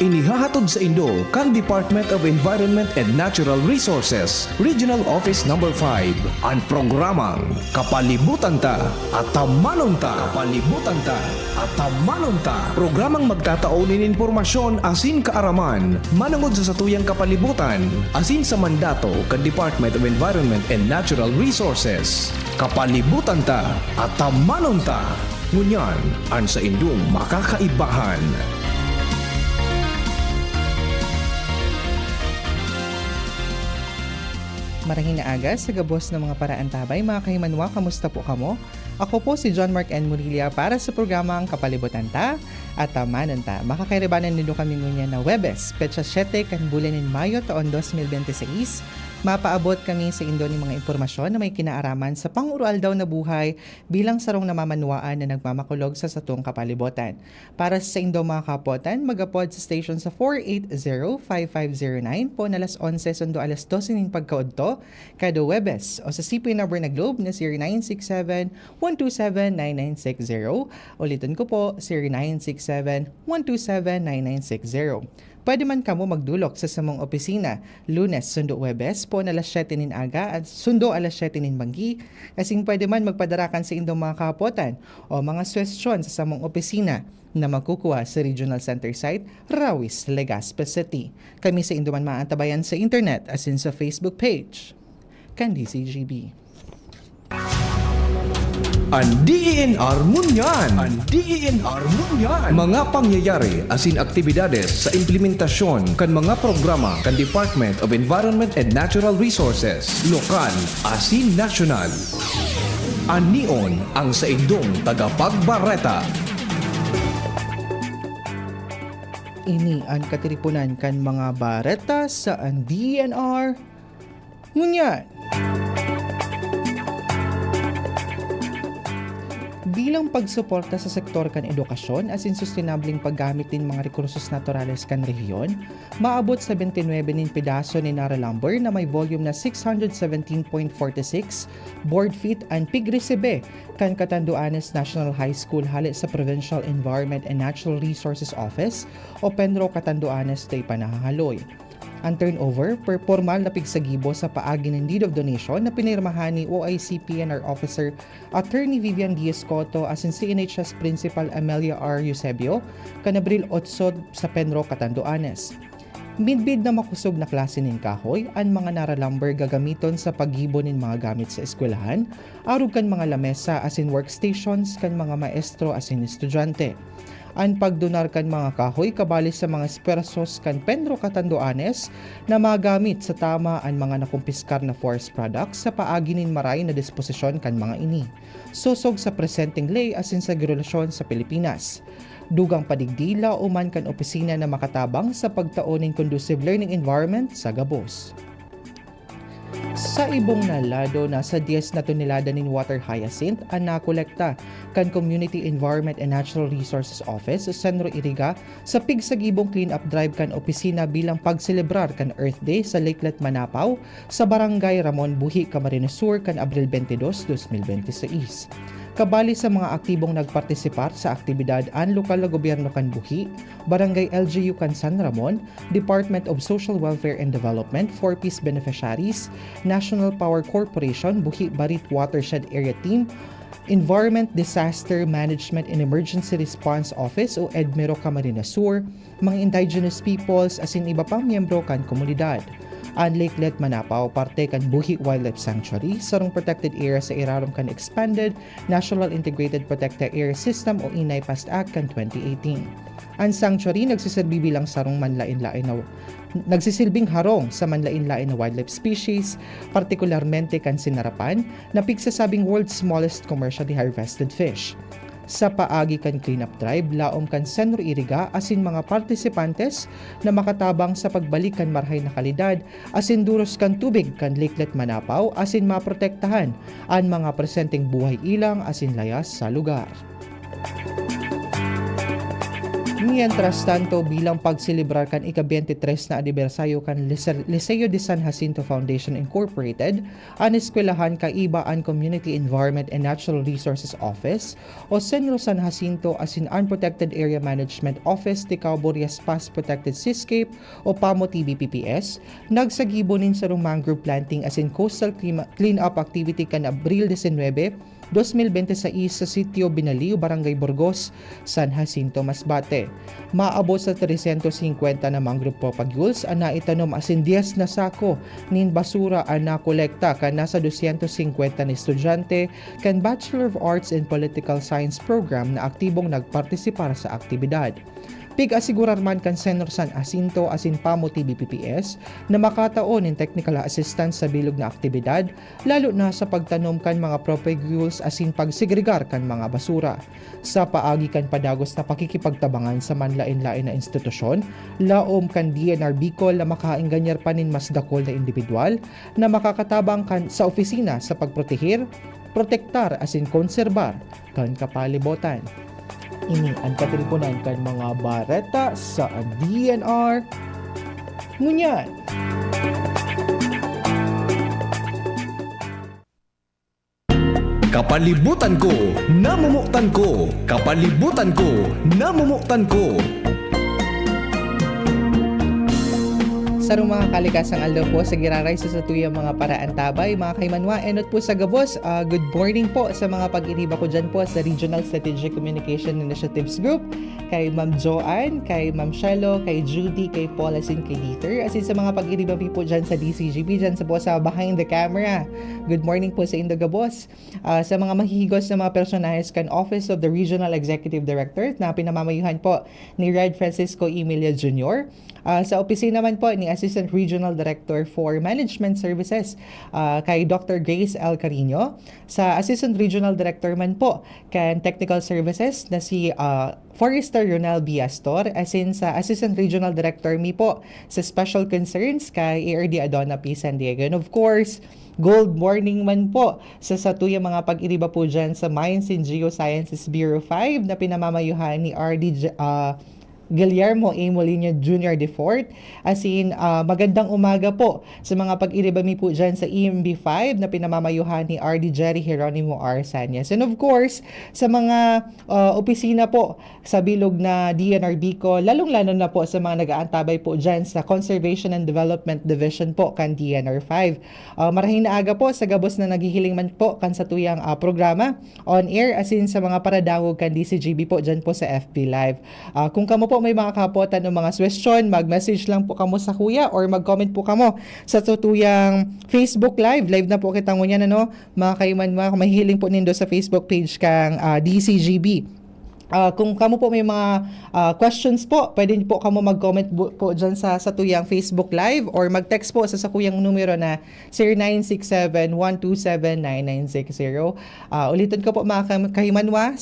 Inihahatod sa Indo kang Department of Environment and Natural Resources, Regional Office No. 5, ang programang Kapalibutan Ta at Tamanon Ta. Kapalibutan Ta at Tamanon Ta. Programang magtataunin informasyon asin kaaraman, manungod sa satuyang kapalibutan, asin sa mandato kang Department of Environment and Natural Resources. Kapalibutan Ta at Tamanon Ta. Ngunyan, ang sa Indong makakaibahan. Marahing na aga sa gabos ng mga paraan tabay, mga kahimanwa, kamusta po kamo? Ako po si John Mark N. Murilla para sa programang Kapalibutan Ta at Tamanon Ta. Makakairibanan nilo kami ngunyan na Webes, Petsa 7 kan bulan in Mayo taon 2026. Mapaabot kami sa Indo ng mga impormasyon na may kinaaraman sa pangurual daw na buhay bilang sarong namamanuaan na nagmamakulog sa satong kapalibutan. Para sa Indo mga kapotan, magapod sa station sa 480-5509 po na alas 11 sundo alas 12 ng pagkaudto kada Webes o sa CP number na Globe na 0967-127-9960. Ulitin ko po, 0967-127-9960. Pwede man kamo magdulok sa samong opisina Lunes sundo Webes po na alas 7 nin aga at sundo alas 7 nin banggi. Kasing pwede man magpadarakan sa indong mga kahapotan o mga suwestyon sa samong opisina na magkukuha sa Regional Center Site, Rawis, Legazpi City. Kami sa Indoman maantabayan sa internet as in sa Facebook page. DCGB. Ang DENR Munyan. Ang DENR Munyan. Mga pangyayari asin aktibidades sa implementasyon kan mga programa kan Department of Environment and Natural Resources, lokal asin nasyonal. Anion ang sa Indong tagapagbareta. Ini ang katiripunan kan mga bareta sa ang DENR Munyan. Bilang pagsuporta sa sektor kan edukasyon as in sustainabling paggamit din mga rekursos naturales kan rehiyon, maabot sa 29 nin pedaso ni Nara Lumber na may volume na 617.46 board feet ang pigresibe kan Catanduanes National High School hali sa Provincial Environment and Natural Resources Office o Penro Catanduanes tay panahahaloy. Ang turnover per formal na pigsagibo sa paagi ng deed of donation na pinirmahan ni OIC PNR Officer Attorney Vivian Diaz Coto as in CNHS Principal Amelia R. Eusebio kan Abril 8 sa Penro, Catanduanes. Midbid na makusog na klase ng kahoy, ang mga Nara Lumber gagamiton sa paggibo ng mga gamit sa eskwelahan, arog kan mga lamesa as in workstations kan mga maestro as in estudyante. Ang pagdonar kan mga kahoy kabali sa mga espersos kan Penro Catanduanes na magamit sa tama ang mga nakumpiskar na forest products sa paagi nin maray na disposisyon kan mga ini. Susog sa presenting lay asin sa regulasyon sa Pilipinas. Dugang padigdila o man kan opisina na makatabang sa pagtaonin conducive learning environment sa Gabos. Sa ibong nalado, nasa 10 na tonelada nin water hyacinth ang nakolekta kan Community Environment and Natural Resources Office sa Senro Iriga sa pigsagibong clean-up drive kan opisina bilang pagselebrar kan Earth Day sa Lakelet Manapaw sa Barangay Ramon Buhi, Camarines Sur kan Abril 22, 2026. Kabali sa mga aktibong nagpartisipar sa aktibidad ang lokal na gobyerno kan Buhi, Barangay LGU kan San Ramon, Department of Social Welfare and Development, 4Ps beneficiaries, National Power Corporation, Buhi Barit Watershed Area Team, Environment Disaster Management and Emergency Response Office o EDMERO Camarines Sur, mga indigenous peoples asin iba pang miyembro kan komunidad. Ang Lakelet Manapaw, parte kan Buhi Wildlife Sanctuary, sarong protected area sa irarom kan Expanded National Integrated Protected Area System o INAI PAST Act kan 2018. Ang sanctuary nagsisilbi bilang sarong nagsisilbing harong sa manlain-lain na wildlife species, partikularmente kan sinarapan, na pigsasabing world's smallest commercially harvested fish. Sa paagi kan cleanup drive, laom kan Senro Iriga asin mga partisipantes na makatabang sa pagbalik kan marhay na kalidad asin duros kan tubig kan Lakelet Manapaw asin maprotektahan ang mga presenteng buhay ilang asin layas sa lugar. Mientras tanto, bilang pagsilibrar kan ika-23 na anibersaryo kan Liceo de San Jacinto Foundation Incorporated, ang eskwelahan kaibaan Community Environment and Natural Resources Office o Senro San Jacinto as in Unprotected Area Management Office de Cauborias Past Protected Seascape o PAMO TBPPS, nagsagibonin sa mangrove planting as in coastal clean-up activity kan Abril 19, 2026 sa sitio Binaliw, Barangay Burgos, San Jacinto, Masbate. Maabot sa 350 na mangrove propagules ang naitanom asin 10 na sako nin basura ang nakolekta kan nasa 250 na estudyante kan Bachelor of Arts in Political Science program na aktibong nagpartisipar sa aktibidad. Pig-asigurar man kan Senor San Jacinto asin PAMO TBPPS na makataon ng technical assistance sa bilog na aktibidad, lalo na sa pagtanom kan mga propagules asin pagsegregar kan mga basura. Sa paagi kan padagos na pakikipagtabangan sa manlain-lain na institusyon, laom kan DNR Bicol na makaingganyar panin mas dakol na individual na makakatabang kan sa opisina sa pagprotehir, protektar asin konserbar kan kapalibutan. Ini ang katilpunan kan mga bareta sa DNR. Ngunyan! Kapalibutan ko, namumuktan ko. Kapalibutan ko, namumuktan ko. Sa mga kalikasang aldaw po sa giraray sa tuyang mga paraan tabay, mga kaimanwa, enot po sa gabos, good morning po sa mga pag-iriba ko dyan po sa Regional Strategic Communication Initiatives Group, kay Ma'am Joanne, kay Ma'am Shelo, kay Judy, kay Paul, asin kay Dieter, asin sa mga pag-iriba po dyan sa DCGP, dyan sa po sa behind the camera. Good morning po sa Indo Gabos. Sa mga mahihigos na mga personahes kan Office of the Regional Executive Director na pinamamayuhan po ni Red Francisco Emilia Jr., sa opisina naman po ni Assistant Regional Director for Management Services kay Dr. Grace L. Carino. Sa Assistant Regional Director man po kan Technical Services na si Forester Ronel B. Astor, as in sa Assistant Regional Director mi po sa Special Concerns kay ARD Adona P. San Diego. And of course, gold morning man po sa satuyang mga pag-iriba po dyan sa Mines and Geosciences Bureau 5 na pinamamayuhan ni RD Guillermo A. Molina Jr. IV. As in, magandang umaga po sa mga pag-iribami po dyan sa EMB5 na pinamamayuhan ni RD Jerry Geronimo R. Sanyas. And of course, sa mga opisina po sa bilog na DNR Bicol, lalong-lalo na po sa mga nag-aantabay po dyan sa Conservation and Development Division po kan DNR5. Marahing na aga po sa gabos na naghihiling man po kan sa tuyang programa on air, as in sa mga paradangog kan DCGB po dyan po sa FB Live. Kung kamo po may mga kapotan ng mga question, mag-message lang po kamo sa kuya or mag-comment po kamo sa tutuyang Facebook Live. Live na po kita ngunyan, ano, mga kaiman, mga mahihiling po nindo sa Facebook page kang DCGB. Kung kamo po may mga questions po, pwede po kamo mag-comment po dyan sa tuyang Facebook Live or mag-text po sa sakuyang numero na 0967-127-9960. Ulitin ko po mga kahimanwa,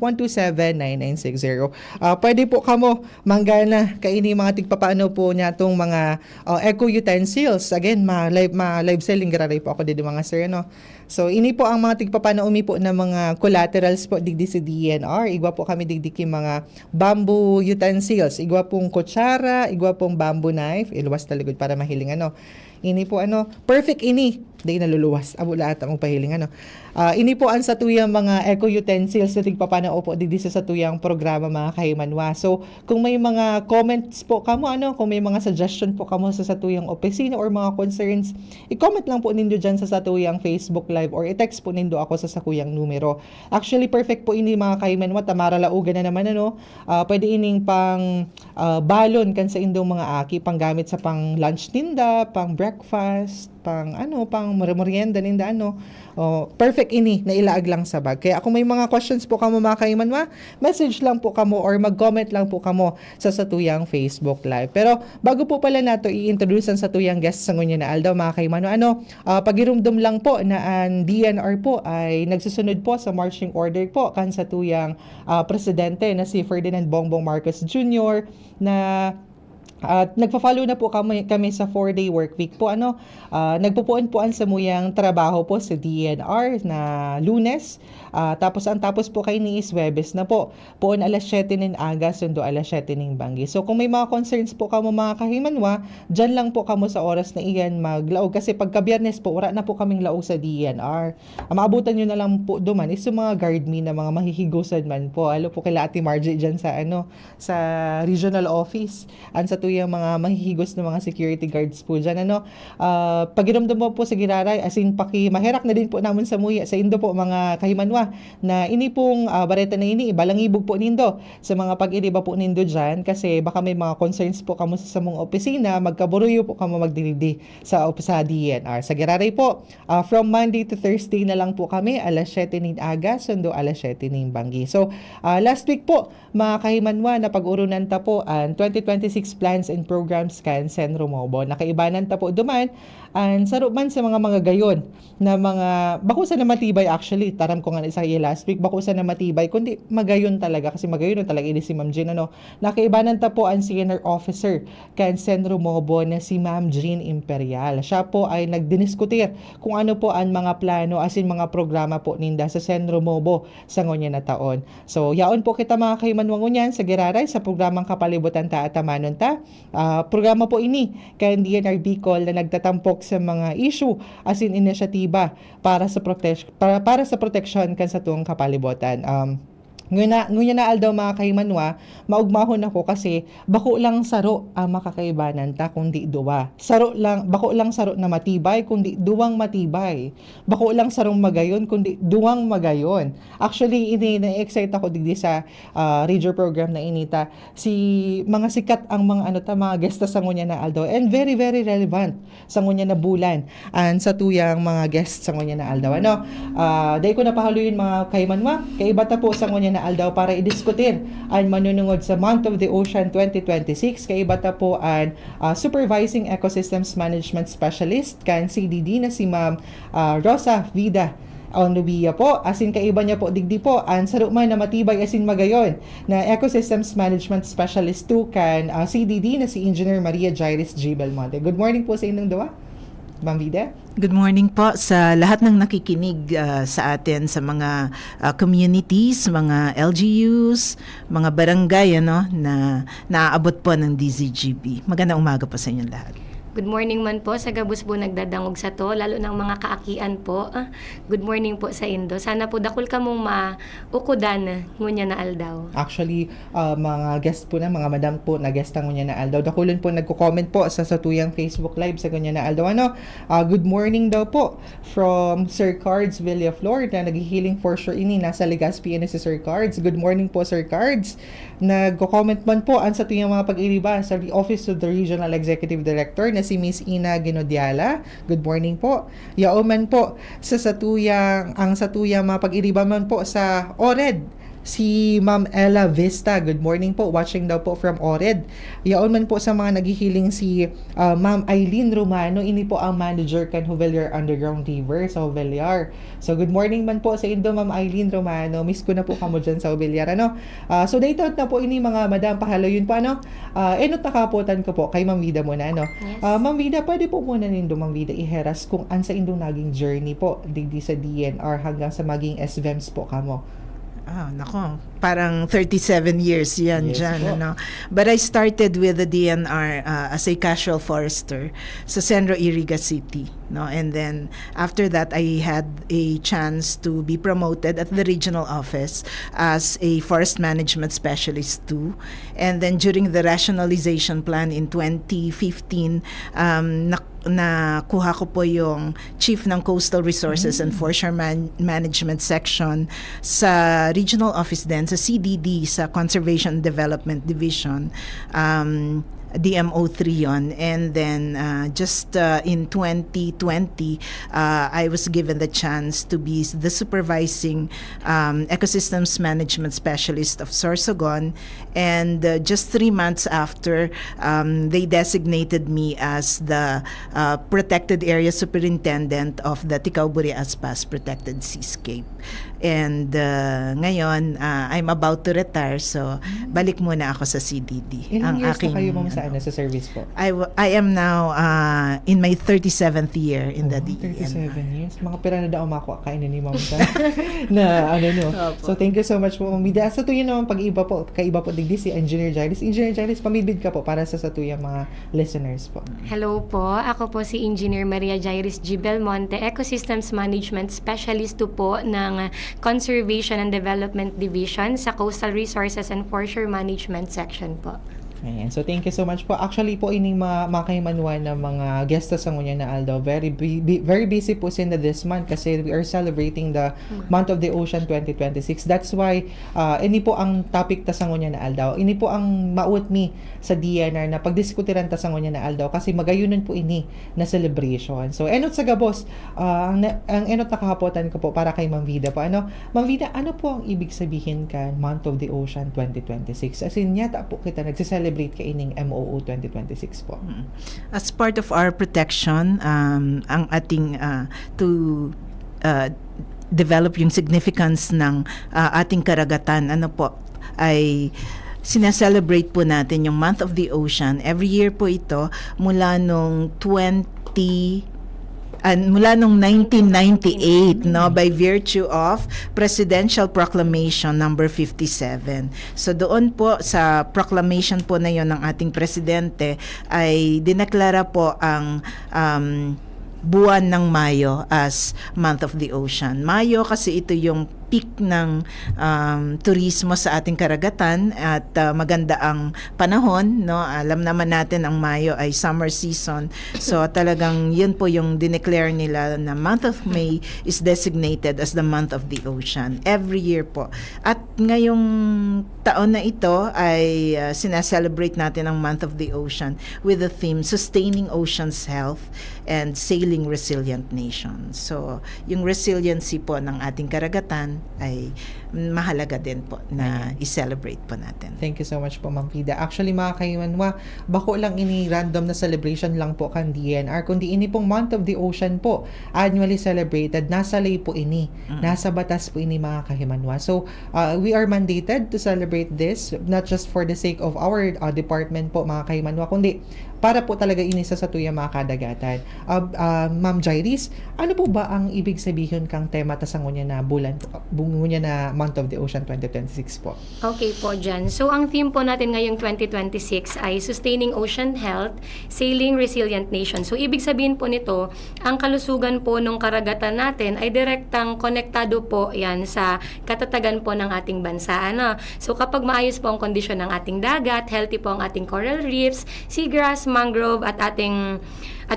0967-127-9960. Pwede po kamo manggana kaini mga tigpapaano po niya itong mga eco utensils. Again, live selling gararay po ako dito mga sir, no? So, ini po ang mga tigpapano umi po na mga collaterals po digdi sa DNR. Igwa po kami digdi mga bamboo utensils. Igwa pong kutsara, igwa pong bamboo knife. Iluwas taligod para mahiling ano. Ini po perfect ini. Dahil naluluwas. Abo lahat ang pahiling ano. Ini po ang satuyang mga eco utensils na tigpapanao po digdi sa satuyang programa mga kahimanwa. So, kung may mga comments po kamo, kung may mga suggestion po kamo sa satuyang opisina or mga concerns, i-comment lang po nindo dyan sa satuyang Facebook Live or i-text po nindo ako sa sakuyang numero. Actually, perfect po ini mga kahimanwa. Tamara laugan na naman pwede ining pang balon kan sa indong mga aki, pang gamit sa pang lunch ninda, pang breakfast, pang merienda ninda perfect ini na ilaag lang sa bag. Kaya kung may mga questions po kamo mga kaimanwa, message lang po kamo or mag-comment lang po kamo sa satuyang Facebook Live. Pero bago po pala nato i-introduce ang satuyang guest sa ngunya na aldaw mga kaimanwa, pagirumdum lang po na ang DNR po ay nagsusunod po sa marching order po kan satuyang presidente na si Ferdinand Bongbong Marcos Jr. na At nagfa-follow na po kami sa 4-day work week po. Nagpupuan-puan sa muyang trabaho po sa DNR na Lunes. Tapos po kay ni is Webes na po. Puon alas 7 nin aga, sundo alas 7 ning banggi. So kung may mga concerns po kamo mga kahimanwa, dyan lang po kamo sa oras na iyan maglaog. Kasi pagka Biyernes po, wala na po kaming laog sa DNR. Maabutan nyo na lang po duman is yung mga guard me na mga mahihigusan man po. Alo po kila Ate Margie dyan sa regional office. Sa tuyang mga mahihigos na mga security guards po dyan. Pagiramdam mo po sa Giraray, as in mahirak na din po naman sa muya, sa Indo po mga kahimanwa, na ini pong bareta na ini, balangibog po nindo sa mga pag-iriba po nindo dyan, kasi baka may mga concerns po kamo sa mong opisina, magkaburuyo po kamo magdiridi sa DNR. Sa Giraray po, from Monday to Thursday na lang po kami, alas 7 nin aga, sundo alas 7 nin banggi. So, last week po, mga kahimanwa, na pag-urunan ta po ang 2026 plans and programs kan Senro Mobo. Nakaibanan ta po duman ang saruman sa mga gayon na mga bakusa na matibay actually. Taram ko nga isa last week, bakusa na matibay kundi magayon talaga, kasi magayon talaga ini si Ma'am Jean. Nakaibanan ta po ang senior officer kan Senro Mobo na si Ma'am Jean Imperial. Siya po ay nagdiskutir kung ano po ang mga plano as in mga programa po ninda sa Senro Mobo sa ngonya na taon. So yaon po kita mga kahimanwangon yan sa Giraray sa programang Kapalibutan ta at Amanon ta. Programa po ini kay DNR Bicol na nagtatampok sa mga issue as in inisyatiba para sa proteksyon kan sa tuong kapalibutan. Ngunya na aldaw mga kahimanwa, maugmahon ako kasi bako lang saro ang makakaibanan ta kundi duwa. Bako lang saro na matibay kundi duwang matibay. Bako lang sarong magayon kundi duwang magayon. Actually, na-excite ako digdi sa radio program na inita. Mga sikat ang mga guesta sa ngunya na aldaw, and very very relevant sa ngunya na bulan and sa tuyang mga guests sa ngunya na aldaw. Dahil ko napahaluin mga kahimanwa, kaiba ta po sa ngunya na aldaw para idiskutir ang manunungod sa Month of the Ocean 2026. Kaiba ta po ang Supervising Ecosystems Management Specialist kan CDD na si Ma'am Rosa Vida Onubia po. Asin kaiba niya po digdi po ang saruman na matibay asin magayon na Ecosystems Management Specialist 2 kan CDD na si Engineer Maria Jairis G. Belmonte. Good morning po sa inyong dua, Ma'am Vida. Good morning po sa lahat ng nakikinig sa atin, sa mga communities, mga LGUs, mga barangay na naaabot po ng DZGB. Magandang umaga po sa inyong lahat. Good morning man po sa gabus po nagdadangog sa to, lalo ng mga kaakian po. Good morning po sa Indo. Sana po dakol ka mong maukudan ngunya na aldaw. Actually, mga guest po na, mga madam po na guest ang ngunya na aldaw. Dakulon po nagko-comment po sa tuyang Facebook Live sa ngunya na aldaw. Good morning daw po from Sir Cards Villaflor na naghihiling for sure ini. Nasa Legazpi na si Sir Cards. Good morning po Sir Cards. Nagko-comment man po ang sa tuyang mga pag-iriba sa Office of the Regional Executive Director na si Miss Ina Ginodiala. Good morning po. Yaoman po sa satuyang mga pag-iriba man po sa ORED. Si Ma'am Ella Vista, good morning po. Watching daw po from ORED. Yaon man po sa mga naghihiling si Ma'am Eileen Romano. Ini po ang manager kan Hoveliar Underground River sa Hoveliar. So good morning man po sa Indo, Ma'am Eileen Romano. Miss ko na po kamo dyan sa Hoveliar. So date out na po ini mga madam. Pahalo yun po. Enot nakapotan ko po kay Ma'am Vida muna. Yes. Ma'am Vida, pwede po muna nindo Ma'am Vida iheras kung an sa Indo naging journey po digdi sa DNR hanggang sa maging SVEMS po kamo. Nako, parang 37 years yan Yes, dyan. po. But I started with the DNR as a casual forester sa Centro Iriga City. And then after that, I had a chance to be promoted at the regional office as a forest management specialist too. And then during the rationalization plan in 2015, nakuha ko po yung Chief ng Coastal Resources and Foreshore Management Section sa regional office din, sa CDD, sa Conservation Development Division. DMO3 yon. And then just in 2020, I was given the chance to be the supervising ecosystems management specialist of Sorsogon. And just 3 months after, they designated me as the protected area superintendent of the Ticao-Buri-Aspas Protected Seascape. And ngayon, I'm about to retire, so balik muna ako sa CDD. Ilang years na kayo, ma'am, sa service po? I am now in my 37th year in the DEN. 37 years. Mga pera na daw mako kainin ni ma'am sa na ano no. So thank you so much po, Ma'am Vida. Sa tuyo naman pag-iba po, kaiba po digdi si Engineer Jairis. Engineer Jairis, pamibid ka po para sa tuyang mga listeners po. Hello po, ako po si Engineer Maria Jairis G. Belmonte, Ecosystems Management Specialist po ng Conservation and Development Division sa Coastal Resources and Forestry Management Section po. Ayan. So, thank you so much po. Actually po, ining makahimanwa na mga guests sa ngunya na Aldaw. Very busy po sila this month kasi we are celebrating the Month of the Ocean 2026. That's why, ini po ang topic ta sa ngunya na Aldaw. Ini po ang maut mi sa DNR na pagdiskutiran ta sa ngunya na Aldaw kasi magayunan po ini na celebration. So, enot sa gabos, ang enot na kahapotan ko po para kay Ma'am Vida po. Ma'am Vida, ano po ang ibig sabihin kan Month of the Ocean 2026? As in, yata po kita nagsiselebrate kaining MOO 2026 po. As part of our protection, ang ating to develop yung significance ng ating karagatan, ay sinaselebrate po natin yung Month of the Ocean. Every year po ito mula nung 1998, no, by virtue of Presidential Proclamation number 57. So doon po sa proclamation po na yon ng ating presidente ay dineklara po ang buwan ng Mayo as Month of the Ocean. Mayo kasi ito yung peak ng turismo sa ating karagatan at maganda ang panahon, no? Alam naman natin ang Mayo ay summer season. So talagang yun po yung dineclare nila na month of May is designated as the month of the ocean every year po. At ngayong taon na ito ay sinaselebrate natin ang month of the ocean with the theme Sustaining Ocean's Health and Sailing Resilient Nations. So yung resiliency po ng ating karagatan ay mahalaga din po na i-celebrate po natin. Thank you so much po, Ma'am Vida. Actually, mga kaimanwa, bako lang ini random na celebration lang po kan DNR, kundi ini pong Month of the Ocean po, annually celebrated. Nasa lay po ini, nasa batas po ini, mga kahimanwa. So, we are mandated to celebrate this, not just for the sake of our department po, mga kahimanwa, kundi para po talaga ini sa tuyang mga kadagatan. Ma'am Jairis, ano po ba ang ibig sabihin kang tema ta sa ngunya na bulan, ngunya na Month of the Ocean 2026 po? Okay po dyan. So, ang theme po natin ngayong 2026 ay Sustaining Ocean Health, Sailing Resilient Nation. So, ibig sabihin po nito, ang kalusugan po ng karagatan natin ay direktang konektado po yan sa katatagan po ng ating bansa. So, kapag maayos po ang kondisyon ng ating dagat, healthy po ang ating coral reefs, seagrass, mangrove, at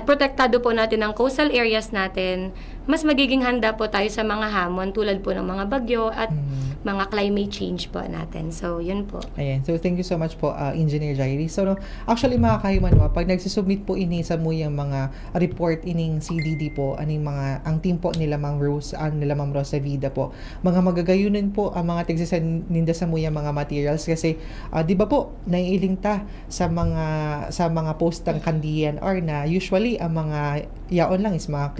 protektado po natin ang coastal areas natin, mas magiging handa po tayo sa mga hamon tulad po ng mga bagyo at mga climate change po natin. So, yun po. Ayan. So, thank you so much po, Engineer Jairis. So, actually, mga kahimanwa, pag nagsisubmit po ini sa muyang mga report ining CDD po, ang team po nila Ma'am Rose, nila Ma'am Rosa Vida po, mga magagayunan po ang mga tigsisan ninda sa muyang mga materials kasi, di ba po, naiiling ta sa mga post ng DNR na usually ang mga yaon lang is mga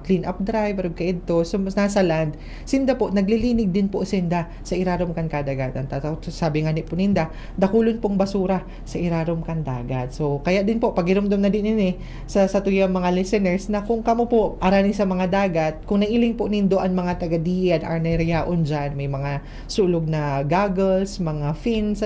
clean up drive or kaidto. So, nasa land, sinda po, naglilinig din po sinda sa irarom kan kadagatan. Sabi nga ni po ninda, dakulon pong basura sa irarom kan dagat. So, kaya din po, pagirumdum na din ini sa tuyang mga listeners na kung kamo po arani sa mga dagat, kung nailing po nindo ang mga taga-DNR na yaon dyan, may mga sulog na goggles, mga fins,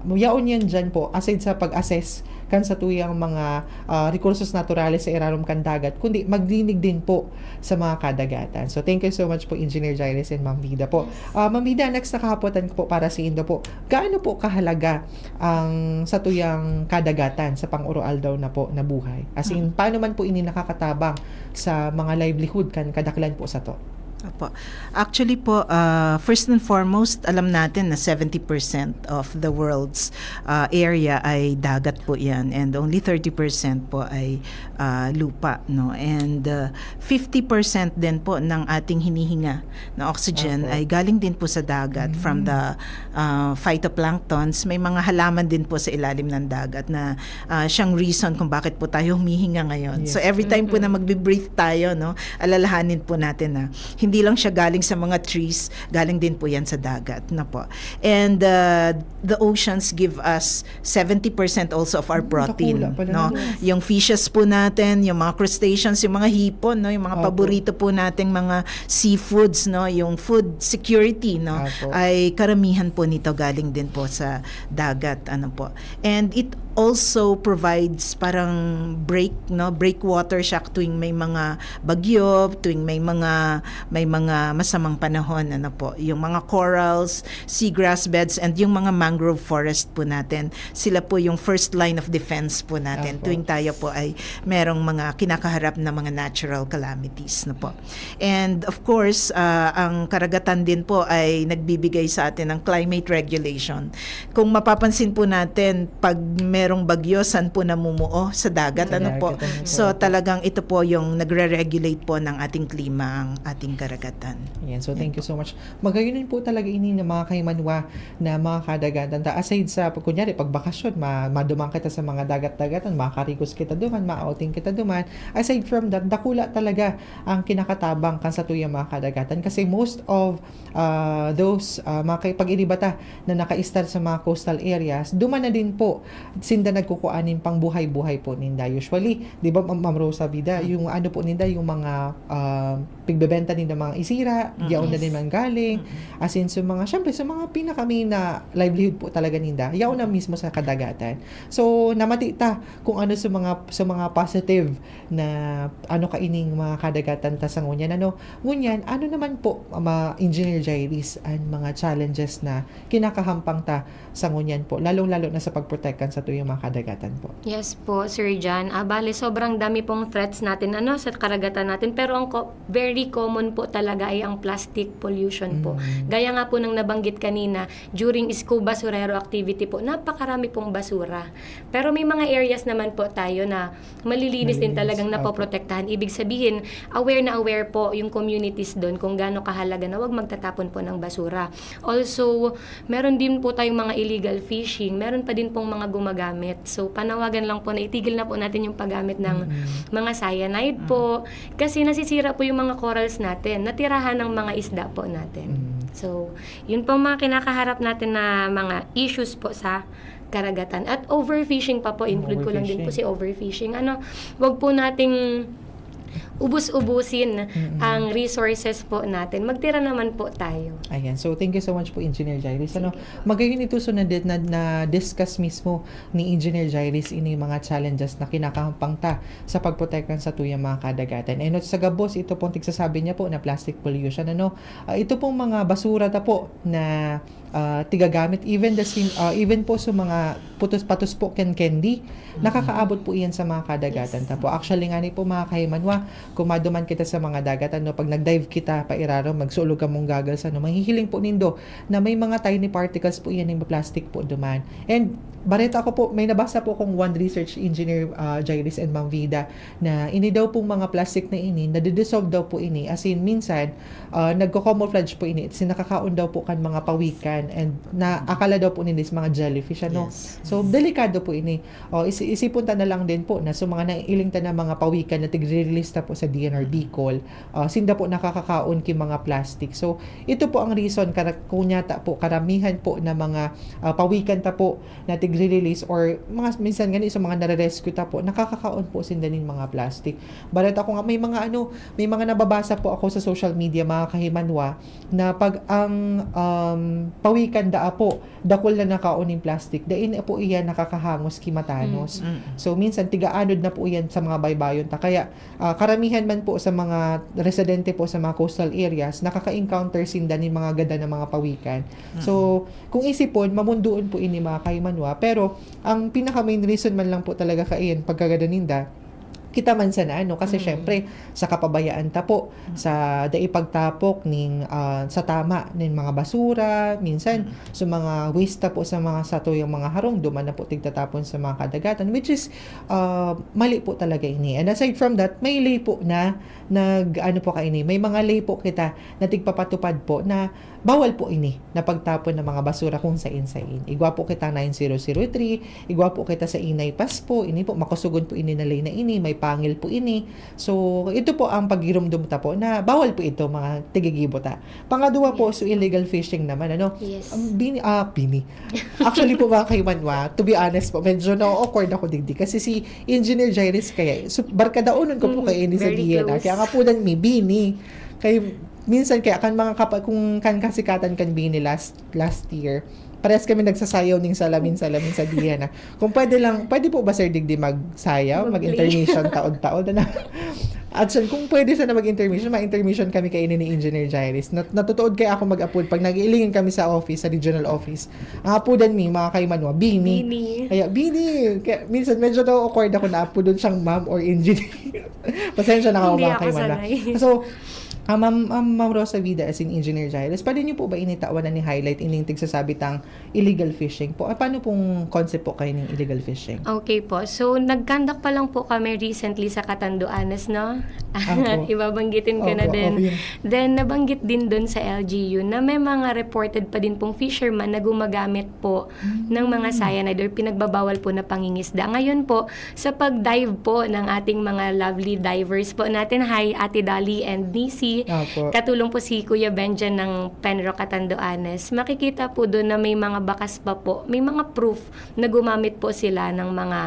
yaon yan dyan po, aside sa pag-assess kan sa tuyang mga recursos naturales sa irarom kan dagat, kundi maglinig din po sa mga kadagatan. So, thank you so much po, Engineer Jairis and Ma'am Vida po. Ma'am Vida, next na kahapotan ko po para sa Indo po. Gaano po kahalaga ang sa tuyang kadagatan sa pang-oral daw na po na buhay? As in, paano man po ini nakakatabang sa mga livelihood kan kadaklan po sa to? Opo. Actually po, first and foremost, alam natin na 70% of the world's area ay dagat po yan, and only 30% po ay lupa, no? And 50% din po ng ating hinihinga na oxygen ay galing din po sa dagat from the phytoplanktons. May mga halaman din po sa ilalim ng dagat na siyang reason kung bakit po tayo humihinga ngayon. Yes. So every time po na magbe-breathe tayo, no, alalahanin po natin na hindi lang siya galing sa mga trees, galing din po yan sa dagat na po. And the oceans give us 70% also of our protein, Nakula pala no? nun. Yung fishes po natin, yung mga crustaceans, yung mga hipon, no? Yung mga Opo. paborito po nating mga seafoods, no? Yung food security, no? Opo. Ay karamihan po nito galing din po sa dagat, ano po. And it also provides parang breakwater siya tuwing may mga bagyo, tuwing may mga masamang panahon, ano po. Yung mga corals, seagrass beds, and yung mga mangrove forest po natin, sila po yung first line of defense po natin Opo. tuwing tayo po ay merong mga kinakaharap na mga natural calamities, no po. And of course, ang karagatan din po ay nagbibigay sa atin ng climate regulation. Kung mapapansin po natin, pag merong bagyo, saan po namumuo? Sa dagat, Sa ano po. dagat, ano po. So talagang ito po yung nagre-regulate po ng ating klima, ang ating karagatan. Ayan, so thank you so much. Magayunin po talaga ini ng mga kaimanwa na mga kadagatan. Aside sa, kunyari, pag bakasyon, madumang kita sa mga dagat-dagatan, makarikos kita duman, ma-outing kita duman. Aside from that, dakula talaga ang kinakatabang kan sa tuyang mga kadagatan. Kasi most of those mga pag-inibata na naka-start sa mga coastal areas, duman na din po, sinda nagkukuanin pang buhay-buhay po ninda. Usually, di ba, Ma'am Rosa Vida, yung ano po ninda, yung mga pigbebenta ninda mga isira, yaon na din man galing, as in, syempre, sa mga pinaka-main na livelihood po talaga ninda, yaon na mismo sa kadagatan. So, namatita kung ano sa mga positive na ano kaining mga kadagatan ta sa ngunyan. Ngunyan, ano naman po, Engineer Jairis, ang mga challenges na kinakahampang ta sa ngunyan po, lalong-lalo na sa pagprotektan sa tuyong mga kadagatan po. Yes po, Sir John. Bale, sobrang dami pong threats natin sa karagatan natin. Pero ang very common po talaga ay ang plastic pollution po. Gaya nga po ng nabanggit kanina, during scuba basurero activity po, napakarami pong basura. Pero may mga areas naman po tayo na malilinis din talagang napoprotektahan. Ibig sabihin, aware po yung communities doon kung gaano kahalaga na huwag magtatapon po ng basura. Also, meron din po tayong mga illegal fishing. Meron pa din pong mga gumagamit. So, panawagan lang po na itigil na po natin yung paggamit ng mga cyanide po. Kasi nasisira po yung mga corals natin. Natirahan ng mga isda po natin. So, yun po mga kinakaharap natin na mga issues po sa karagatan. At overfishing pa po, include ko lang din po si overfishing. Wag po nating ubus-ubusin ang resources po natin. Magtira naman po tayo. Ayan. So, thank you so much po, Engineer Jairis. Magayon ito sunod na discuss mismo ni Engineer Jairis ini mga challenges na kinakahampang ta sa pagprotektan sa tuyang mga kadagatan. And sa gabos, ito pong tigsasabi niya po na plastic pollution. Ito pong mga basura ta po na tigagamit, even po sa mga patos po candy, nakakaabot po iyan sa mga kadagatan ta po. Actually nga ni po mga kahimanwa, kung maduman kita sa mga dagatan, pag nag-dive kita pa iraro, magsulog ka mong goggles, mahihiling po nindo na may mga tiny particles po iyan ng plastic po duman. And bareta ako po, may nabasa po kung one research engineer, Jairis and Ma'am Vida, na ini daw pong mga plastic na ini, nadidissolve daw po ini, as in minsan, nagko-camouflage po ini, nakakaon daw po kan mga pawikan, and akala daw po nila is mga jellyfish, Yes. So, delikado po ini. Isipon ta na lang din po na sa mga naiiling ta na mga pawikan na tigre-release ta po sa DNR Bicol, sinda po nakakakaon ki mga plastic. So, ito po ang reason, kunyata po, karamihan po na mga pawikan ta po na tigre-release or mga minsan gani sa mga nare-rescue ta po, nakakakaon po sinda nin mga plastic. Barat ako nga, may mga nababasa po ako sa social media, mga kahimanwa, na pag ang pawikan daa po, dakol na nakaon ng plastic, dain po iyan nakakahangos kimatanos. So, minsan, tigaanod na po iyan sa mga baybayon ta. Kaya, karamihan man po sa mga residente po sa mga coastal areas, nakaka-encounter sinda ni mga gada ng mga pawikan. So, kung isipon, mamunduon po ini mga kahimanwa. Pero, ang pinaka-main reason man lang po talaga kaiyan pagkagada ninda, kita man sa kasi syempre sa kapabayaan ta po sa daipagtapok ning sa tama ning mga basura, minsan sa mga waste ta po sa mga yung mga harong duman na po tigtatapon sa mga kadagatan, which is mali po talaga ini. And aside from that, may lay po na may mga lay po kita na tigpapatupad po na bawal po ini na pagtapon ng mga basura kung sain-sain. Igwa po kita 9003, igwa po kita sa Inay Paspo, ini po makusugon po ini na lay na ini, may pangil po ini. So ito po ang paghirumdum ta po na bawal po ito mga tigigibota. Pangadua po, so illegal fishing naman, ano? Yes. Bini. Actually po mga kaimanwa, to be honest po, medyo na-awkward ako digdi kasi si Engineer Jairus kaya, so, barkadaunon ko po kay ini sa Very DNA. close. Kaya nga po dan mi, Bini. Kay, minsan kaya kan mga kung kan kasikatan kan Bini last year, parehas kami nagsasayaw ng salamin sa diyan na. Kung pwede po ba Sir Digdi magsayaw, Mag-play. mag-intermission taod-taod na. At kung pwede sana mag-intermission, ma-intermission kami kay ni Engineer Jairus. Natutuod kay ako mag-upload pag nag-iilingin kami sa office, sa regional office. Ang apudan mi, mga kaimanwa, Bini. Bini. Kaya, Bini. Kaya, minsan medyo daw awkward ako na upload siyang ma'am or engineer. Pasensya na ako Hindi mga ako kaimanwa. sanay. So, Ma'am Rosa Vida as in Engineer Jairus, pwede niyo po ba initawan na ni highlight ining tigsasabitang illegal fishing po? Paano pong concept po kayo ng illegal fishing? Okay po. So, nag-conduct pa lang po kami recently sa Catanduanes, no? Opo. Ibabanggitin ko na Opo, din. opo yun. Then, nabanggit din doon sa LGU na may mga reported pa din pong fisherman na gumagamit po ng mga cyanide or pinagbabawal po na pangingisda. Ngayon po, sa pag-dive po ng ating mga lovely divers po natin, hi Ate Dali and Nisi, Opo. katulong po si Kuya Benjan ng Penro Catanduanes, makikita po doon na may mga bakas pa po, may mga proof na gumamit po sila ng mga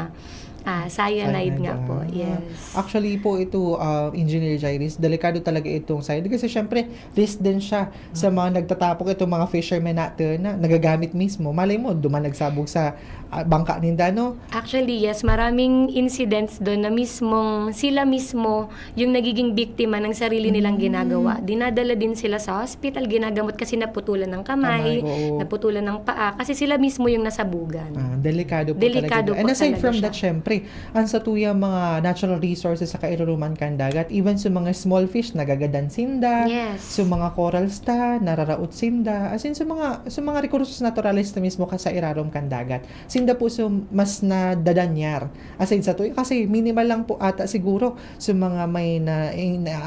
cyanide nga po. Yes. Actually po ito, Engineer Jairus, delikado talaga itong cyanide kasi syempre risk din siya sa mga nagtatapok itong mga fishermen natin na nagagamit mismo. Malay mo, nagsabog sa bangka ninda, no? Actually, yes, maraming incidents doon na sila mismo yung nagiging biktima ng sarili nilang ginagawa. Dinadala din sila sa hospital, ginagamot kasi naputulan ng kamay, Oo. naputulan ng paa, kasi sila mismo yung nasabugan. Delikado po Delikado talaga. po And aside talaga from siya. that, syempre, ang satuyang mga natural resources sa kairuruman kan dagat, even sa mga small fish, nagagadan sinda, Yes. sa mga corals ta, nararaot sinda, as in sa mga recursos naturales na mismo ka sa irarom kan dagat. Sinda po so mas nadadanyar. Aside sa tuyo, kasi minimal lang po ata siguro sa mga may na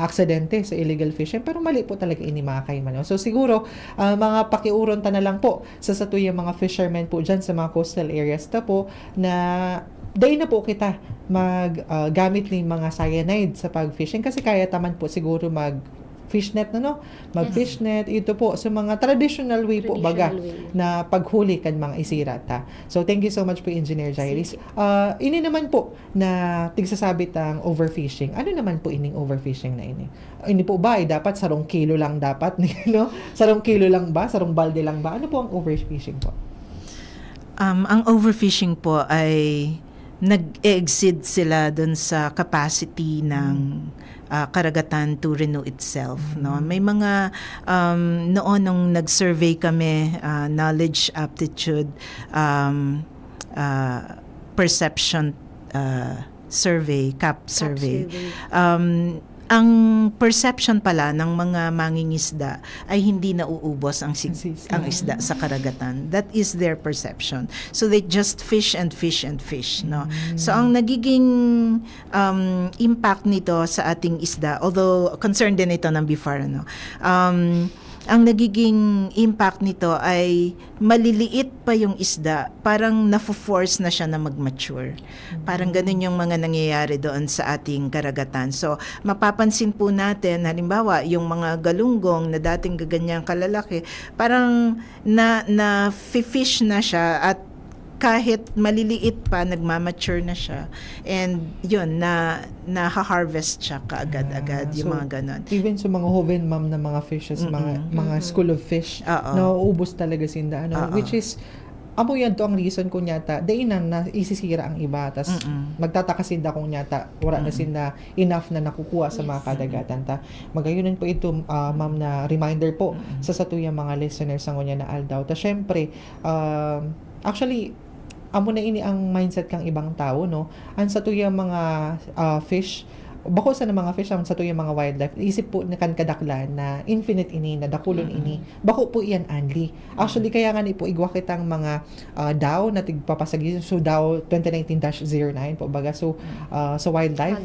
aksidente sa illegal fishing, pero mali po talaga ini mga kaiman. So siguro, mga pakiuron ta na lang po sa satuyang mga fishermen po dyan sa mga coastal areas ta po na dahil na po kita gamit ng mga cyanide sa pag-fishing kasi kaya taman po siguro fishnet mag-fishnet ito po sa mga traditional way po baga Traditional way. na paghuli kan mga isirata. So thank you so much po Engineer Jairus. Ini naman po na tigsasabit ang overfishing. Ano naman po ining overfishing na ini? Ini po ba ay dapat sarong kilo lang dapat no? Sarong kilo lang ba? Sarong balde lang ba? Ano po ang overfishing po? Ang overfishing po ay nag-exceed sila dun sa capacity ng karagatan to renew itself, no? May mga noon nung nag-survey kami, knowledge aptitude perception survey, CAP survey. Ang perception pala ng mga mangingisda ay hindi nauubos ang isda sa karagatan. That is their perception. So they just fish and fish and fish, no? So ang nagiging impact nito sa ating isda, although concerned din ito ng BIFAR, no? Ang nagiging impact nito ay maliliit pa yung isda, parang nafo-force na siya na mag-mature. Parang ganun yung mga nangyayari doon sa ating karagatan. So, mapapansin po natin, halimbawa, yung mga galunggong na dating gaganyang kalalaki, parang na-fish na siya at kahit maliliit pa, nagmamature na siya. And yun, na-harvest siya kaagad-agad, yung so, mga ganon. Even sa mga hoven ma'am na mga fishes, mga school of fish, Oo. nauubos talaga sinda. Oo. Which is, amo yan to ang reason ko nyata, dainan na isisira ang iba. Tas magtataka sinda kung nyata, wala na sinda enough na nakukuha sa mga kadagatan. Magayunan po ito, ma'am, na reminder po sa satuyang mga listeners ang kunya na aldaw. Tas syempre, actually, amo na ini ang mindset kang ibang tao, no? Ang sa tuyang mga fish, bako sa mga fish sa tuyang mga wildlife, isip po na kan kadaklan na infinite ini, na dakulon ini, bako po iyan anli. Actually, kaya nga ni po igwa kitang mga DAO na tigpapasagi, so DAO 2019-09 po baga, so sa wildlife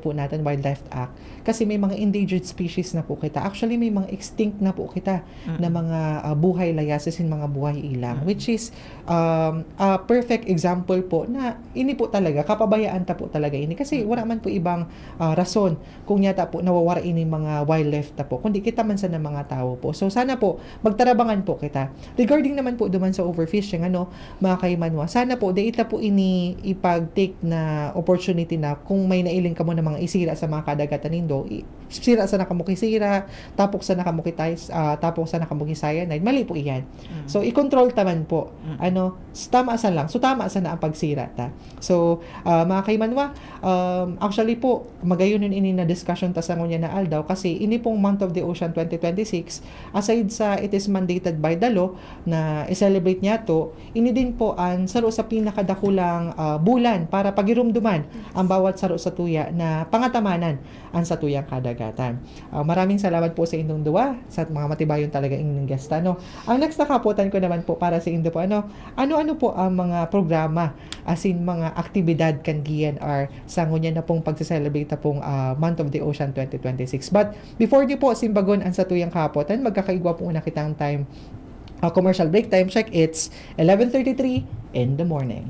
po natin, Wildlife Act. Kasi may mga endangered species na po kita. Actually, may mga extinct na po kita na mga buhay layasin, mga buhay ilang, which is a perfect example po na ini po talaga, kapabayaan ta po talaga ini. Kasi wala man po ibang rason kung yata po nawawara ini mga wildlife ta po, kundi kita man sa ng mga tao po. So sana po, magtarabangan po kita. Regarding naman po duman sa overfishing, mga kaimanwa, sana po, ita po ini ipag-take na opportunity na kung may nailing ka mo na mga isira sa mga kadagatan nindo, sira sa nakamukisira, tapok sa nakamukisayanide, mali po iyan. So, i-control taman po. Tama sa lang. So, tama sa na ang pagsira ta. So, mga kaimanwa, actually po, magayunin ini na discussion ta sa ngunya na aldaw kasi ini pong Month of the Ocean 2026, aside sa it is mandated by the law na i-celebrate niya to, ini din po ang saro sa pinakadakulang bulan para pagirumduman ang bawat saro sa tuya na pangatamanan ang sa tuyang kadagatan. Maraming salamat po sa inyong duwa, sa mga matibayon talaga inyong gesta. Ang next na kaputan ko naman po para sa indo po, ano-ano po ang mga programa, as in mga aktibidad kan DNR sa ngunya na pong pag-celebrate na pong Month of the Ocean 2026. But before di po simbagon ang sa tuyang kaputan, magkakaigwa po una kitang time, commercial break time check, it's 11:33 in the morning.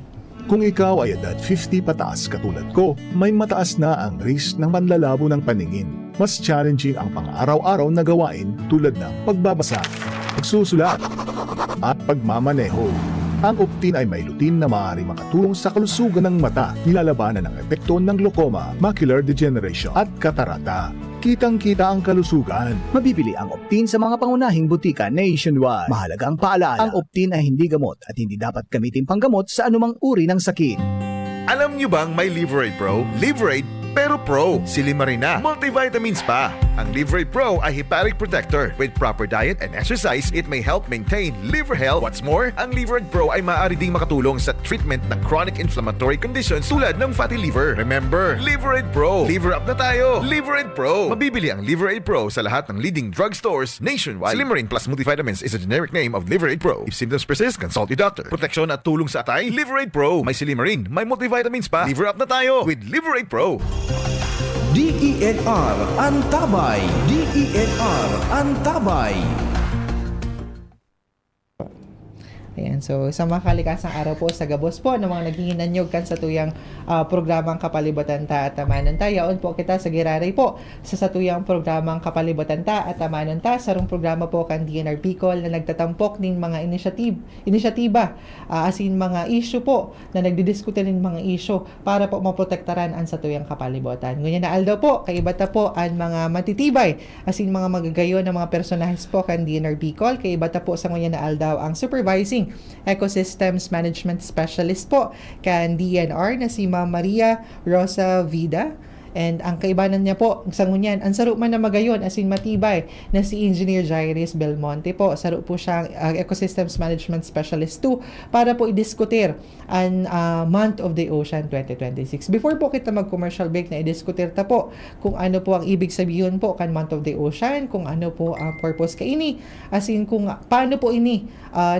Kung ikaw ay edad 50 pataas katulad ko, may mataas na ang risk ng panlalabo ng paningin. Mas challenging ang pang-araw-araw na gawain tulad ng pagbabasa, pagsusulat, at pagmamaneho. Ang Optin ay may lutin na maaari makatulong sa kalusugan ng mata, nilalabanan ang epekto ng glaucoma, macular degeneration at katarata. Kitang-kita ang kalusugan. Mabibili ang Optin sa mga pangunahing butika nationwide. Mahalagang paalala, ang Optin ay hindi gamot at hindi dapat gamitin panggamot sa anumang uri ng sakit. Alam nyo bang may Liverade Pro? Liverade pero Pro. Si Limarina, multivitamins pa. Ang Liverade Pro ay hepatic protector. With proper diet and exercise, it may help maintain liver health. What's more, ang Liverade Pro ay maaari ding makatulong sa treatment ng chronic inflammatory conditions tulad ng fatty liver. Remember, Liverade Pro. Liver up na tayo. Liverade Pro. Mabibili ang Liverade Pro sa lahat ng leading drugstores nationwide. Limarine Plus Multivitamins is a generic name of Liverade Pro. If symptoms persist, consult your doctor. Proteksyon at tulong sa atay, Liverade Pro. May Silimarine, may multivitamins pa. Liver up na tayo with Liverade Pro. DENR Antabay. DENR Antabay. Ayan, so sa mga kalikasang araw po sa gabos po ng mga naghihinanyog kan sa tuyang programang Kapalibutan Ta at Tamanon Ta. Yaon po kita sa giraray po sa tuyang programang Kapalibutan Ta at Tamanon Ta. Sarong programa po kan DNR Bicol na nagtatampok ng mga inisyatiba as in mga issue po na nagdidiskutin ng mga issue para po maprotektaran ang sa tuyang kapalibutan. Ngunyan na aldaw po, kaibata po ang mga matitibay as in mga magagayon ng mga personahes po kan DNR Bicol. Kaibata po sa ngunyan na aldaw ang supervising Ecosystems Management Specialist po kan DNR na si Ma'am Maria Rosa Vida. And ang kaibanan niya po, sa ngunyan, ang saro man na magayon, as in matibay, na si Engineer Jairis Belmonte po. Saro po siyang Ecosystems Management Specialist 2 para po i-diskutir ang Month of the Ocean 2026. Before po kita mag-commercial break na i-diskutir ta po kung ano po ang ibig sabihin po kan Month of the Ocean, kung ano po ang purpose ka ini, as in kung paano po ini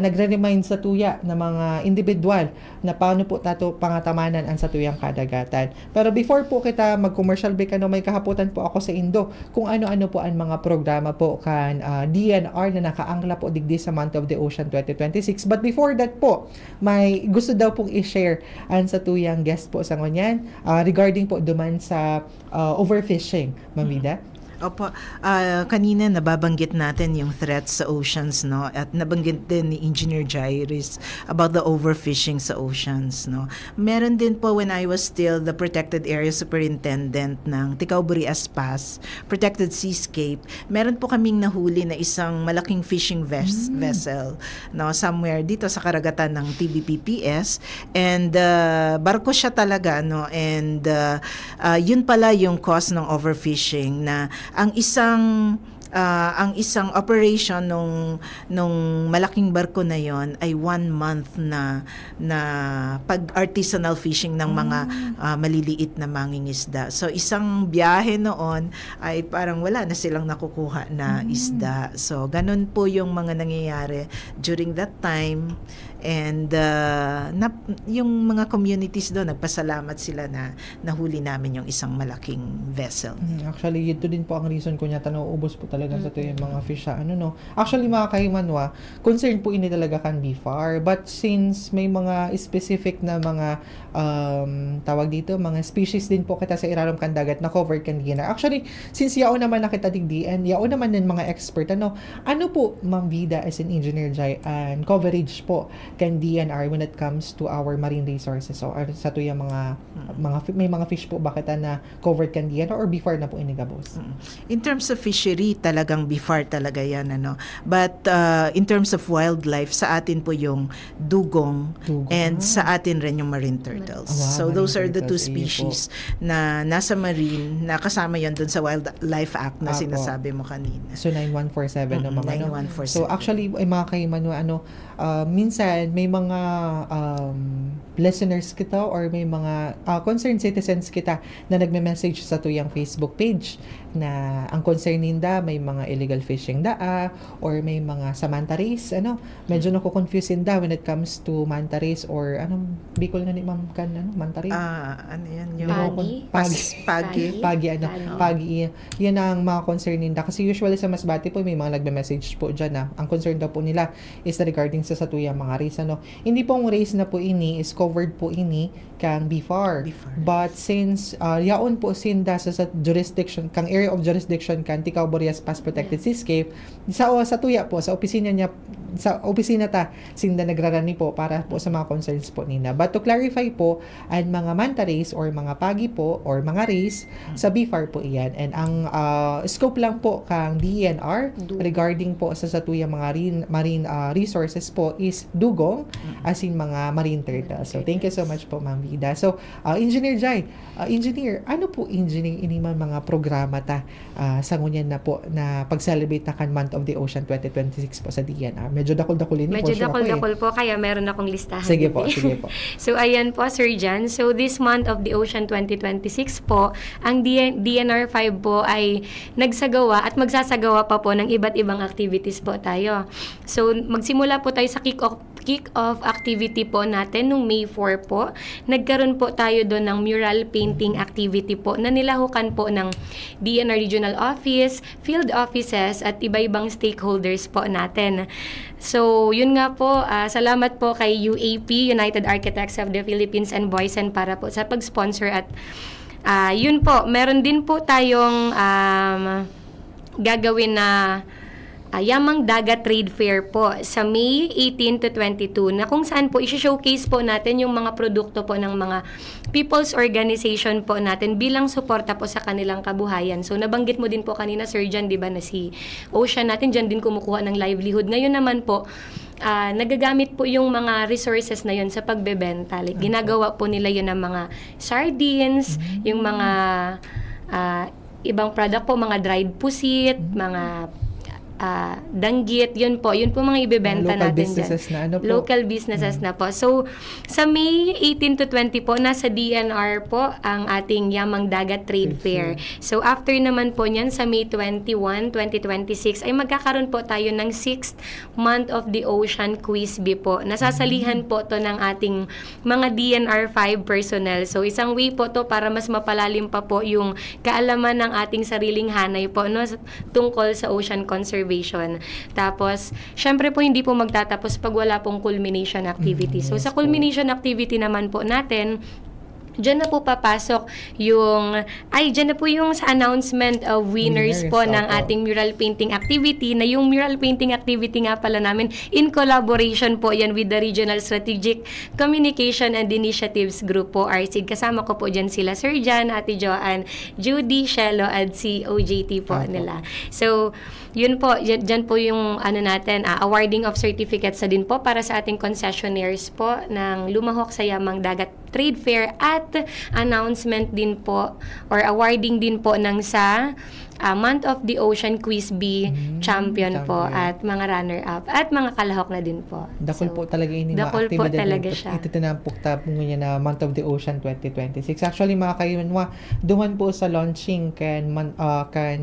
nagre-remind sa tuya ng mga individual na paano po tato pangatamanan ang sa tuyang kadagatan. Pero before po kita mag-commercial break, may kahaputan po ako sa Indo kung ano-ano po ang mga programa po kan DNR na nakaangla po digdi sa Month of the Ocean 2026. But before that po, may gusto daw pong i-share ang sa tuyang guest po sa ngunyan regarding po duman sa overfishing, Ma'am Vida. Opo, kanina nababanggit natin yung threats sa oceans, no? At nabanggit din ni Engineer Jairis about the overfishing sa oceans, no? Meron din po when I was still the Protected Area Superintendent ng Ticao-Burias Pass, Protected Seascape, meron po kaming nahuli na isang malaking fishing vessel, no? Somewhere dito sa karagatan ng TBPPS, and barko siya talaga, no? And yun pala yung cause ng overfishing, na ang isang ang isang operation nung malaking barko na yon ay 1 month na pag-artisanal fishing ng mga maliliit na mangingisda. So isang biyahe noon ay parang wala na silang nakukuha na isda. So ganun po yung mga nangyayari during that time. And yung mga communities doon, nagpasalamat sila na nahuli namin yung isang malaking vessel. Actually, ito din po ang reason ko niya nauubos po talaga sa ito yung mga fish sa Actually, mga kaimanwa, concern po ini talaga kan BFAR. But since may mga specific na mga tawag dito, mga species din po kita sa irarom kan dagat na covered kan DNR. Actually, since yao naman nakita digdian, yao naman din mga expert, ano po, Ma'am Vida as an engineer Jai, and coverage po kan DNR when it comes to our marine resources or sa to yung mga may mga fish po bakit na covered kan DNR or BFAR na po inigabos? In terms of fishery, talagang BFAR talaga yan, But in terms of wildlife, sa atin po yung dugong. And sa atin rin yung marine turtles. Wow, So those are marine the two turtles, iyo species na nasa marine, na kasama yan dun sa Wildlife Act na Apo. sinasabi mo kanina. So 9147 naman 9147. So actually ay mga kaimanwa minsan may mga listeners kita or may mga concerned citizens kita na nagme-message sa tuyang Facebook page na ang concern ninda may mga illegal fishing or may mga sa manta race medyo nako-confuse inda when it comes to manta race or Bicol na ni Ma'am kan manta race. Ano yan? Yung Pagi. Pagi. Yan ang mga concern ninda kasi usually sa Masbate po may mga nagme-message po diyan na ang concern daw po nila is regarding sa satuyang mga race Hindi pong race na po ini is covered po ini kang BFAR. But since yaon po sinda sa jurisdiction kang area of jurisdiction kan Tikaw Boreas Past Protected Seascape sa tuya po sa opisina ta sinda nagrarani po para po sa mga concerns po nina. But to clarify po, ang mga manta race or mga pagi po or mga race sa BFAR po iyan. And ang scope lang po kang DENR regarding po sa satuyang mga marine resources po is dugong as in mga marine turtles. So thank you so much po Ma'am Vida. So Engineer Jai, ano po engineering ini mga programa ta sa ngunyan na po na pag-celebrate na kan Month of the Ocean 2026 po sa DNR? Medyo dakol-dakulin Medyo dakol-dakol po, kaya meron akong listahan. Sige po. So, ayan po, Sir Jan. So, this Month of the Ocean 2026 po, ang DNR 5 po ay nagsagawa at magsasagawa pa po ng iba't ibang activities po tayo. So, magsimula po tayo sa kick-off activity po natin nung May 4 po. Nagkaroon po tayo doon ng mural painting activity po na nilahukan po ng DNR Regional Office, field offices at iba-ibang stakeholders po natin. So, yun nga po, salamat po kay UAP, United Architects of the Philippines and Boysen para po sa pag-sponsor at yun po, meron din po tayong gagawin na Yamang Dagat Trade Fair po sa May 18 to 22 na kung saan po i-showcase po natin yung mga produkto po ng mga people's organization po natin bilang suporta po sa kanilang kabuhayan. So nabanggit mo din po kanina Sir Jan, di ba, na si Ocean natin dyan din kumukuha ng livelihood. Ngayon naman po, nagagamit po yung mga resources na yun sa pagbebenta. Like, ginagawa po nila yun ng mga sardines, yung mga ibang product po, mga dried pusit, mga danggit, yun po mga ibebenta local natin businesses dyan. na po? Local businesses na po. So, sa May 18 to 20 po, nasa DNR po ang ating Yamang Dagat Trade Fair. So, after naman po niyan, sa May 21, 2026, ay magkakaroon po tayo ng 6th Month of the Ocean Quiz Bee po. Nasasalihan po to ng ating mga DNR 5 personnel. So, isang way po to para mas mapalalim pa po yung kaalaman ng ating sariling hanay po tungkol sa ocean conservation. Tapos, syempre po hindi po magtatapos pag wala pong culmination activity. So, sa culmination activity naman po natin, dyan na po papasok dyan na po yung sa announcement of winners po ng ating mural painting activity, na yung mural painting activity nga pala namin, in collaboration po yan with the Regional Strategic Communication and Initiatives Group po, RCID. Kasama ko po dyan sila Sir Jan, Ate Joanne, Judy, Shelo, at si OJT po nila. So, yun po, dyan po yung natin, awarding of certificates na din po para sa ating concessionaires po ng Lumahok sa Yamang Dagat Trade Fair at announcement din po or awarding din po ng sa Month of the Ocean Quiz Bee champion po champion. at mga runner-up at mga kalahok na din po. Dakol So, po talaga ini mga dakol po aktibidad talaga siya. ito tinampok tapong niya na Month of the Ocean 2026. Actually mga kaimanwa, duman po sa launching kan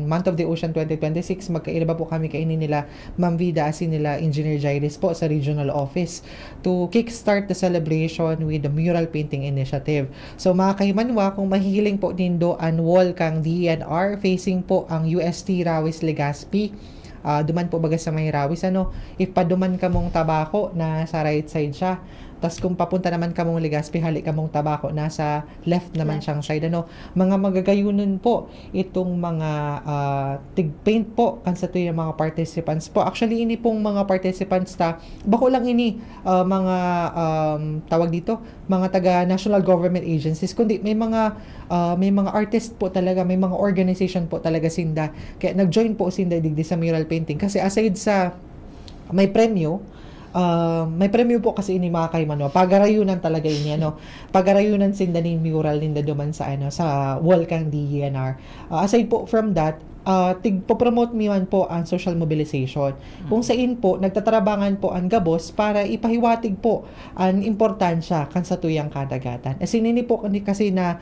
Month of the Ocean 2026 magkailaba po kami kainin nila Ma'am Vida asin nila Engineer Jairis po sa regional office to kickstart the celebration with the mural painting initiative. So mga kaimanwa, kung mahihiling po nindo ang wall kang DNR facing po ang UST Rawis Legazpi, duman po baga sa may Rawis, if paduman ka mong tabako na sa right side siya, tas kung papunta naman ka mong Legazpi, hali ka mong tabako, nasa left naman siyang side, mga magagayunan po itong mga tig-paint po kan sa yung mga participants po. Actually ini pong mga participants bako lang ini mga tawag dito, mga taga national government agencies, kundi may mga artist po talaga, may mga organization po talaga sinda, kaya nag-join po sinda digdi sa mural painting kasi aside sa may premyo po kasi ini mga kaimanwa, pagarayunan talaga ini, pagarayunan sinda ni mural ninda duman sa sa wall kang DNR. Aside po from that, tigpo-promote man po ang social mobilization. Kung saan po, nagtatrabangan po ang gabos para ipahiwatig po ang importansya kan sa tuyang kadagatan. As in, ini po kasi na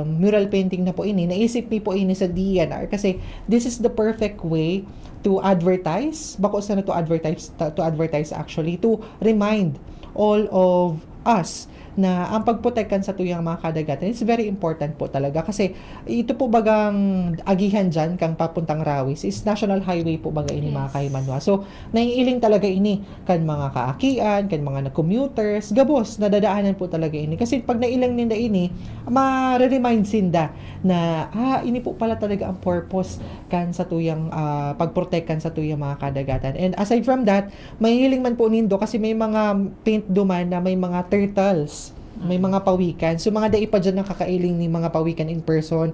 mural painting na po ini, naisip ni po ini sa DNR kasi this is the perfect way to advertise, bako sa to advertise actually, to remind all of us na ang pagprotektan sa tuyang mga kadagatan is very important po talaga kasi ito po bagang agihan dyan kang papuntang Rawis is national highway po baga ini mga kaimanwa. So naiiling talaga ini kan mga kaakian, kan mga commuters, gabos nadadaanan po talaga ini kasi pag nailang ninda ini ma-remind sinda na ini po pala talaga ang purpose kan sa tuyang pagprotektan sa tuyang mga kadagatan. And aside from that, mahihiling man po nindo kasi may mga paint duman na may mga turtles, may mga pawikan. So mga dai pa dyan ang kakailing ni mga pawikan in person,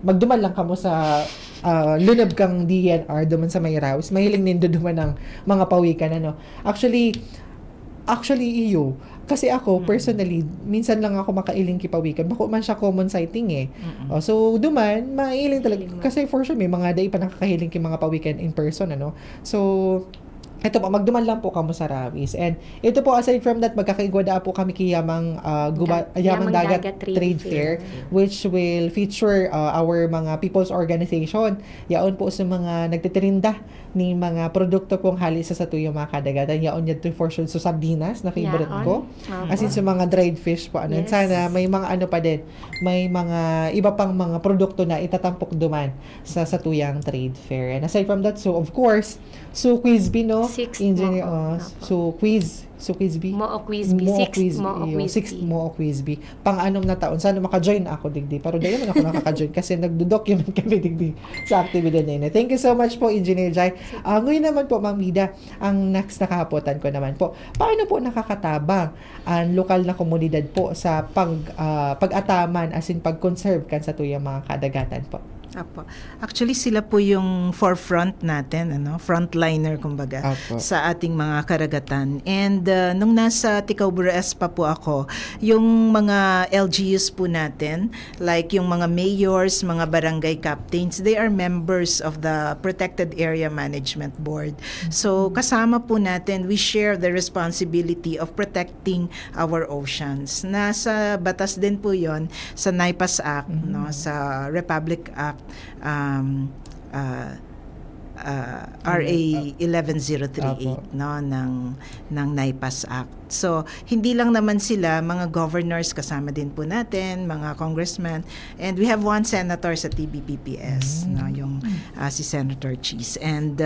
magduman lang kamo sa lunab kang DNR duman sa may Rawis. Mahiling nindo duman ng mga pawikan Actually iyo. Kasi ako, personally, minsan lang ako makailing kipawikan. Bako man siya common sighting so, duman, mailing talaga. Kasi for sure, may mga day pa nakakahiling ki mga pawikan in person, So, ito po, magduman lang po kamo sa Rawis. And ito po, aside from that, magkakaigwada po kami kiyamang Yamang Dagat Trade Fair, which will feature our mga people's organization. Yaon po sa mga nagtitirinda ni mga produkto pong hali sa tuyong mga kadagatan. Yaon yan to for sure. So, sardinas na favorite ko. As in, sa mga dried fish po. Yes. Sana may mga pa din. May mga iba pang mga produkto na itatampok duman sa tuyang trade fair. And aside from that, so of course, so quiz no? Sixth Engineer, Mo'o. so quiz B. Mo'o Quiz Bee. Sixth Mo'o Quiz B. Pang-anom na taon. Sana maka-join ako digdi. Pero dahil man ako nakaka-join kasi nagdo-document kami digdi sa aktibidad na yun. Thank you so much po, Engineer Jai. Ngayon naman po, Ma'am Mida, ang next na kahapotan ko naman po, paano po nakakatabang ang lokal na komunidad po sa pag-ataman as in pag-conserve kan sa tuyang mga kadagatan po? Apo. Actually, sila po yung forefront natin, frontliner kumbaga, Apo. sa ating mga karagatan. And nung nasa Ticao-Bures pa po ako, yung mga LGUs po natin, like yung mga mayors, mga barangay captains, they are members of the Protected Area Management Board. So, kasama po natin, we share the responsibility of protecting our oceans. Nasa batas din po yon sa NIPAS Act, sa Republic Act, RA 11038 ng NIPAS Act. So, hindi lang naman sila, mga governors kasama din po natin, mga congressmen, and we have one senator sa TBPPS, yung si Senator Cheese. And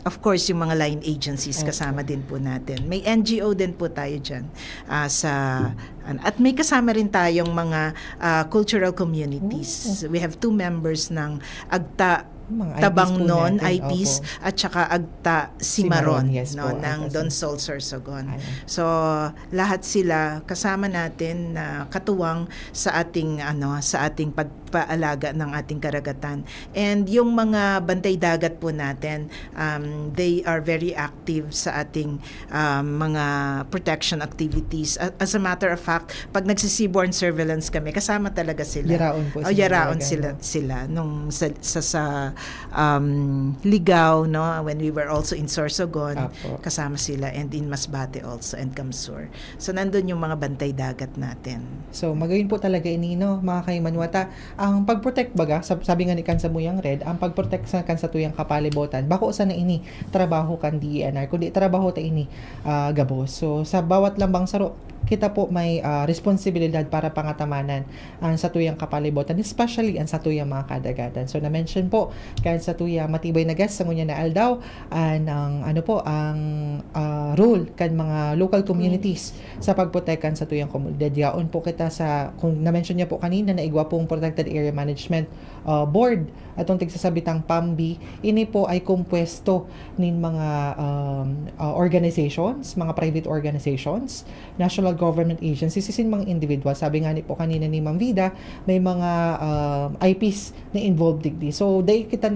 of course, yung mga line agencies kasama din po natin. May NGO din po tayo dyan at may kasama rin tayong mga cultural communities. We have 2 members ng AGTA Mga IPs po Tabangnon, natin, IPs, opo. at saka Agta Cimarron, Cimarron, yes no, po, ng Agta Don Cimarron. Sol Sorsogon. Ayan. So, lahat sila kasama natin na katuwang sa ating pagpaalaga ng ating karagatan. And yung mga bantay dagat po natin, they are very active sa ating mga protection activities. As a matter of fact, pag nagsi-seaborne surveillance kami, kasama talaga sila. Yaraon po Yaraon talaga, sila nung sa Ligaw, no, when we were also in Sorsogon, Apo. kasama sila, and in Masbate also, and Kamsur. So nandun yung mga bantay dagat natin. So, magayon po talaga ini, no, mga kaimanwata. Ang pag-protect baga, sabi nga ni Kansa Muyang Red, ang pag-protect sa kansa tuyang kapalibutan, bako sa na ini, trabaho kan DENR, kundi trabaho ta ini, gabos. So, sa bawat lambang saro, kita po may responsibilidad para pangatamanan ang sa tuyang kapalibutan, especially ang sa tuyang mga kadagatan. So, na-mention po, kaya sa tuyang matibay na gas, sa ngunya na aldaw, ang role kan mga local communities sa pagprotektan sa tuyang komunidad. Yaon po kita sa, kung na-mention niya po kanina, na igwa pong Protected Area Management Board, atong tigsasabitang PAMBI, ini po ay kumpwesto nin mga organizations, mga private organizations, national government agencies, isin mga individual. Sabi nga ni po kanina ni Ma'am Vida, may mga IPs na involved digdi. So, dahil kita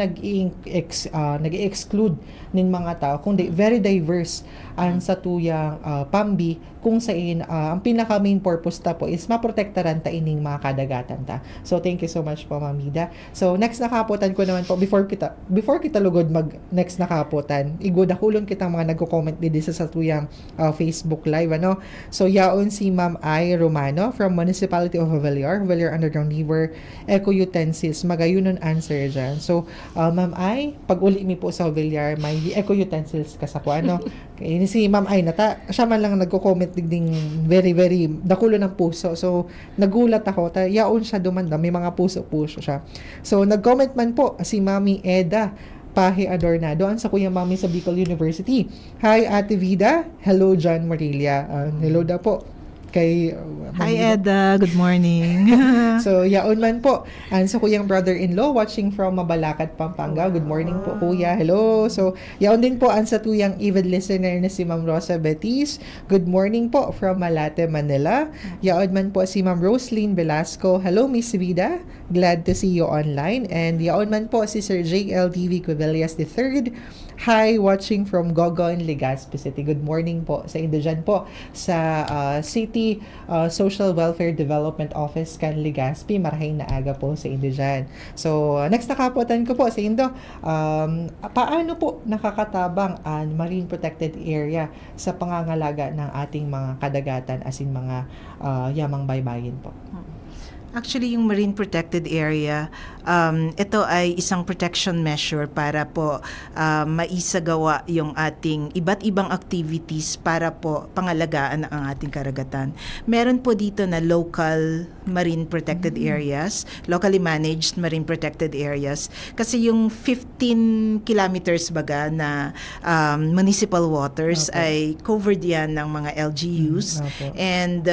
nag-exclude nin mga tao, kundi very diverse ang sa tuyang PAMBI, kung saan ang pinaka main purpose ta po is maprotektaran ta ining mga kadagatan ta. So, thank you so much po, Ma'am Vida. So, next na kaputan ko naman po, before kita lugod mag next na kaputan, igudahulon kita mga nagko-comment din sa tuyang Facebook Live, ano. So, yaon si Ma'am I. Romano from Municipality of Villar Underground River, Eco Utensils, magayunon answer dyan. So, Ma'am I, pag uli mi po sa Villar, may Eco Utensils kasapo, ano. Kaya si Ma'am I, siya man lang nagko-comment digding very, very dakulo ng puso. So, nagulat ako, yaon siya dumanda, may mga puso-puso siya. So, nag-comment man po si Mami Eda Pahe Adornado ang sa Kuya Mami sa Bicol University. Hi, Ate Vida. Hello, John Marilia. Hello da po kay Hi, Eda. Good morning. So, yaon man po. And sa kuyang brother-in-law watching from Mabalacat, Pampanga. Good morning po, kuya. Hello. So, yaon din po ang sa tuyang avid listener na si Ma'am Rosa Betis. Good morning po from Malate, Manila. Yaon man po si Ma'am Roslyn Velasco. Hello, Miss Vida. Glad to see you online. And yaon man po si Sir JLTV Cubillas III. Hi, watching from Gogon, Legazpi City. Good morning po sa inyo dyan po sa City Social Welfare Development Office kan Legazpi. Marahing na aga po sa inyo dyan. So, next na kaputan ko po sa Indo. Paano po nakakatabang ang marine protected area sa pangangalaga ng ating mga kadagatan as in mga yamang baybayin po? Actually, yung marine protected area, ito ay isang protection measure para po maisagawa yung ating iba't ibang activities para po pangalagaan ang ating karagatan. Meron po dito na local marine protected areas, locally managed marine protected areas. Kasi yung 15 kilometers baga na municipal waters ay covered yan ng mga LGUs. And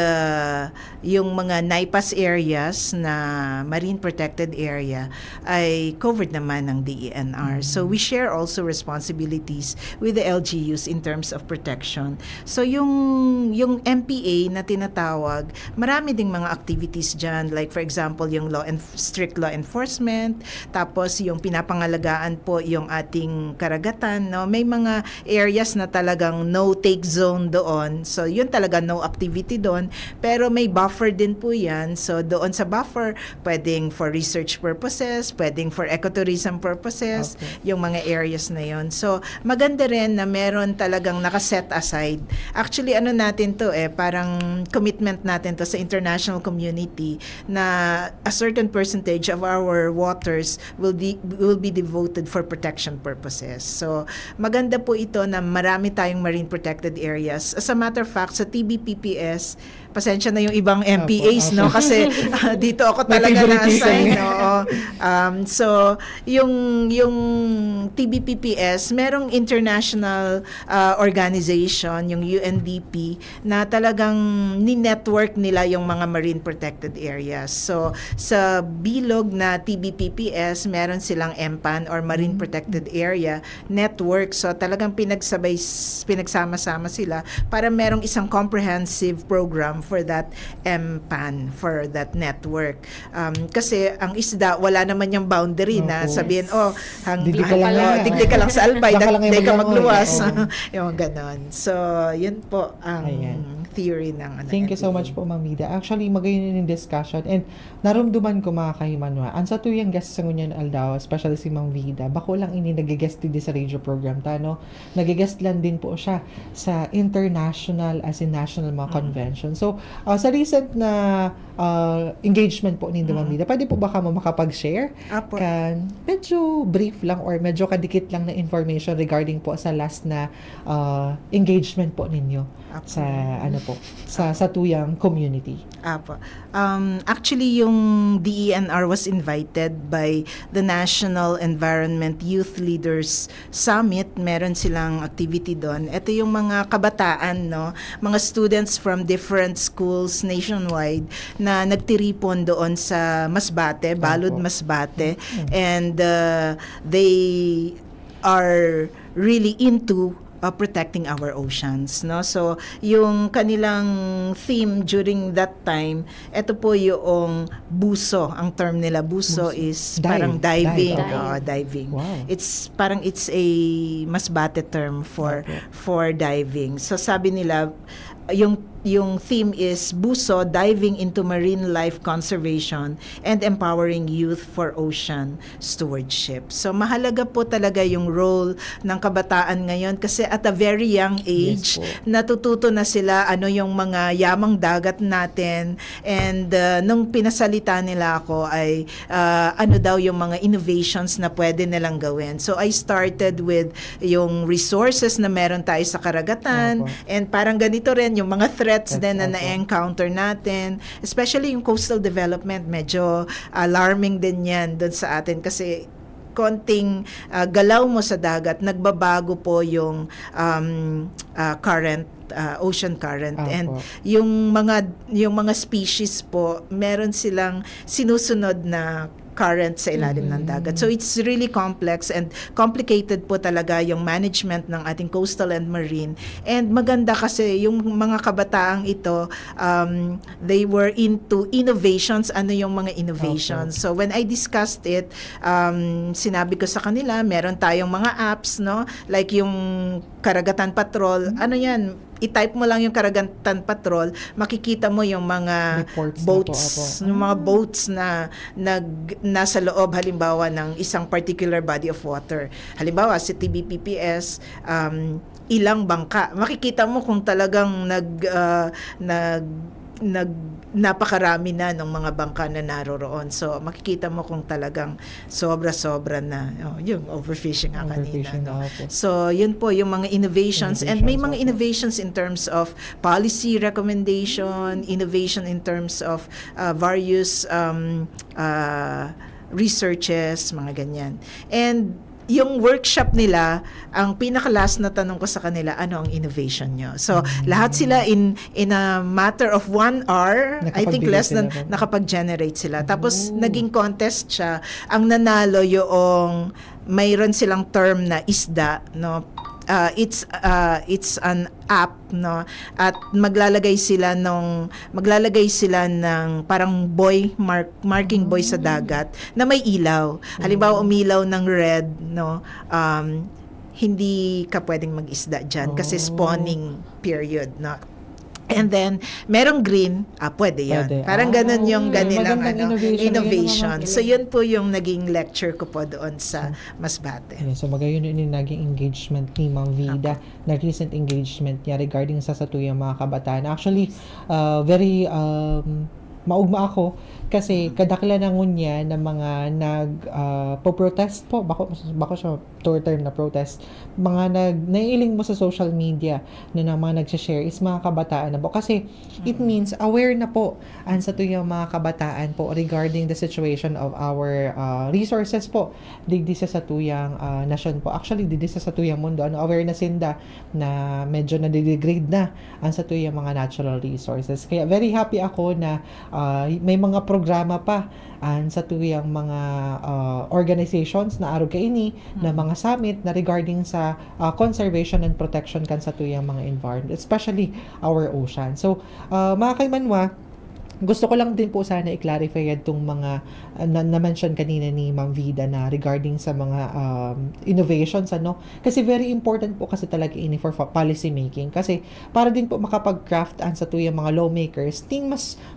yung mga NAIPAS areas na marine protected area ay covered naman ng DENR. So we share also responsibilities with the LGUs in terms of protection. So yung MPA na tinatawag, marami ding mga activities dyan, like for example yung strict law enforcement, tapos yung pinapangalagaan po yung ating karagatan, no? May mga areas na talagang no take zone doon, so yun talaga no activity doon, pero may buffer din po yan. So doon sa buffer, pwedeng for research purposes, pwedeng for ecotourism purposes, yung mga areas na yon. So, maganda rin na meron talagang nakaset aside. Actually, ano natin to parang commitment natin to sa international community na a certain percentage of our waters will be devoted for protection purposes. So, maganda po ito na marami tayong marine protected areas. As a matter of fact, sa TBPPS, pasensya na yung ibang MPAs, no? Kasi dito ako May talaga favoritism na-assign, eh. oo. So, yung TBPPS, merong international organization, yung UNDP, na talagang ni-network nila yung mga marine protected areas. So, sa bilog na TBPPS, meron silang MPAN or Marine Protected Area Network. So, talagang pinagsama-sama sila para merong isang comprehensive program for that MPAN, for that network. Kasi ang isda, wala naman yung boundary na Opo. sabihin, Digdig ka lang yan. digdig ka lang sa albay, Diyan ka lang day ka maglangoy. magluwas. Oo. Yung ganon. So, yun po ang Ayan. theory ng Thank you so NPA. much po, Ma'am Vida. Actually, magayon yung discussion and narumduman ko mga kahimanwa. Ang sa tuyang guest sa ngunyan Aldao, especially si Ma'am Vida, bako lang ini nag-guest din sa radio program tano. Nag-guest lang din po siya sa international as in national mga convention. So, sa recent na engagement po ni Ma'am Vida, pwede po baka mo makapag-share? Apo. Kan medyo brief lang or medyo kadikit lang na information regarding po sa last na engagement po ninyo Apo. sa ano po sa tuyang community. Apo. Actually, yung DENR was invited by the National Environment Youth Leaders Summit. Meron silang activity doon. Ito yung mga kabataan, no? Mga students from different schools nationwide na nagtiripon doon sa Masbate, Balud Masbate. And they are really into protecting our oceans, no? So, yung kanilang theme during that time, ito po yung buso. Ang term nila buso is parang diving. Diving. Wow. It's a Masbate term for diving. So, sabi nila, yung theme is buso, diving into marine life conservation and empowering youth for ocean stewardship. So mahalaga po talaga yung role ng kabataan ngayon kasi at a very young age, Yes po. natututo na sila ano yung mga yamang dagat natin, and nung pinasalita nila ako ay ano daw yung mga innovations na pwede nilang gawin. So I started with yung resources na meron tayo sa karagatan, Opo. and parang ganito rin yung mga threats That's din na opo. na-encounter natin, especially yung coastal development. Medyo alarming din yan doon sa atin kasi konting galaw mo sa dagat, nagbabago po yung current, ocean current. Opo. And yung mga species po, meron silang sinusunod na current sa ilalim ng dagat. So it's really complex and complicated po talaga yung management ng ating coastal and marine. And maganda kasi yung mga kabataang ito, they were into innovations. Ano yung mga innovations? So when I discussed it, sinabi ko sa kanila, meron tayong mga apps, no? Like yung Karagatan Patrol. Ano yan? I-type mo lang yung Karagatan Patrol, makikita mo yung mga Reports na boats, po, opo. yung mga boats na nasa loob halimbawa ng isang particular body of water. Halimbawa si TBPPS, ilang bangka. Makikita mo kung talagang napakarami na ng mga bangka na naroroon. So makikita mo kung talagang sobra-sobra na yung overfishing nga kanina. Overfishing No? na, opo. So yun po yung mga innovations, and may mga Opo. innovations in terms of policy recommendation, innovation in terms of various researches, mga ganyan. And yung workshop nila, ang pinaka-last na tanong ko sa kanila, ano ang innovation nyo? So, lahat sila in a matter of 1 hour, I think Nakapagbigay less than, sila ba? nakapag-generate sila. Tapos, naging contest siya. Ang nanalo yung, mayroon silang term na isda, no? It's an app, no, at maglalagay sila ng parang marking buoy sa dagat na may ilaw. Halimbawa umilaw ng red, no, hindi ka pwedeng mag-isda dyan kasi spawning period, no. And then, merong green, pwede yan. Pwede. Parang ganun yung ganilang magandang innovation. Yun ang mga So, yun po yung naging lecture ko po doon sa Masbate. Ayan, so magayon yun yung naging engagement ni Ma'am Vida, na recent engagement niya regarding sa satuyang mga kabataan. Actually, very maugma ako kasi kadakla na ngunya ng mga po-protest po, bako siya term na protest, mga naiiling mo sa social media na mga nag-share is mga kabataan na po. Kasi it means aware na po sa tuyang mga kabataan po regarding the situation of our resources po. Digdi sa tuyang nasyon po. Actually, digdi sa tuyang mundo. Aware na sinda na medyo nade-degrade na sa tuyang mga natural resources. Kaya very happy ako na may mga programa pa sa tuyang mga organizations na araw kaini na mga summit na regarding sa conservation and protection kan sa tuyang mga environment, especially our ocean. So, mga kaimanwa, gusto ko lang din po sana i-clarify itong mga na-mention kanina ni Ma'am Vida na regarding sa mga innovations, kasi very important po kasi talaga ini for policy making, kasi para din po makapag-craft sa tuyang mga lawmakers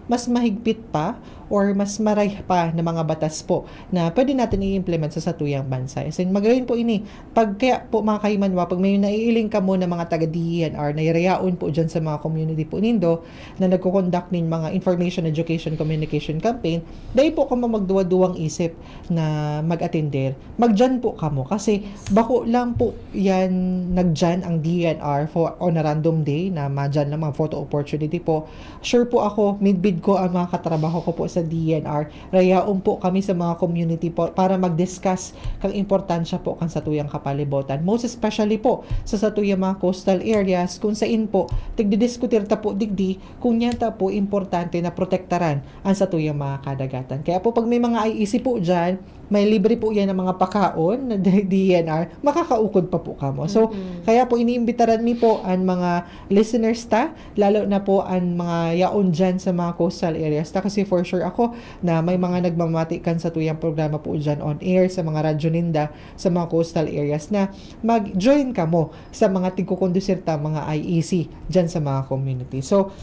mas mahigpit pa or mas maray pa na mga batas po na pwede natin i-implement sa tuyang bansa. As in, magayon po ini. Kaya po mga kaimanwa, pag may naiiling ka mo na mga taga-DENR na irayaon po dyan sa mga community po nindo na nagko-conduct nin mga information, education, communication campaign, dahil po kamo magduwa-duwang isip na mag-attender, magdyan po kamo. Kasi bako lang po yan nagdyan ang DENR on a random day na madyan ng mga photo opportunity po. Sure po ako, midbid ko ang mga katrabaho ko po sa DENR. Rayaon po kami sa mga community po para mag-discuss kang importansya po kan sa tuyang kapalibutan. Most especially po sa tuyang mga coastal areas kung saan po tigdidiskutir ta po digdi kung yan ta po importante na protektaran ang sa tuyang mga kadagatan. Kaya po pag may mga IEC po dyan, may libre po yan ng mga pakaon na DENR, makakaukod pa po kamo. So, kaya po iniimbitaran mi po ang mga listeners lalo na po ang mga yaon dyan sa mga coastal areas kasi for sure ako na may mga nagmamati kan sa tuyang programa po dyan on air sa mga radyo ninda sa mga coastal areas na mag-join kamo sa mga tigkukondusir mga IEC dyan sa mga community. So,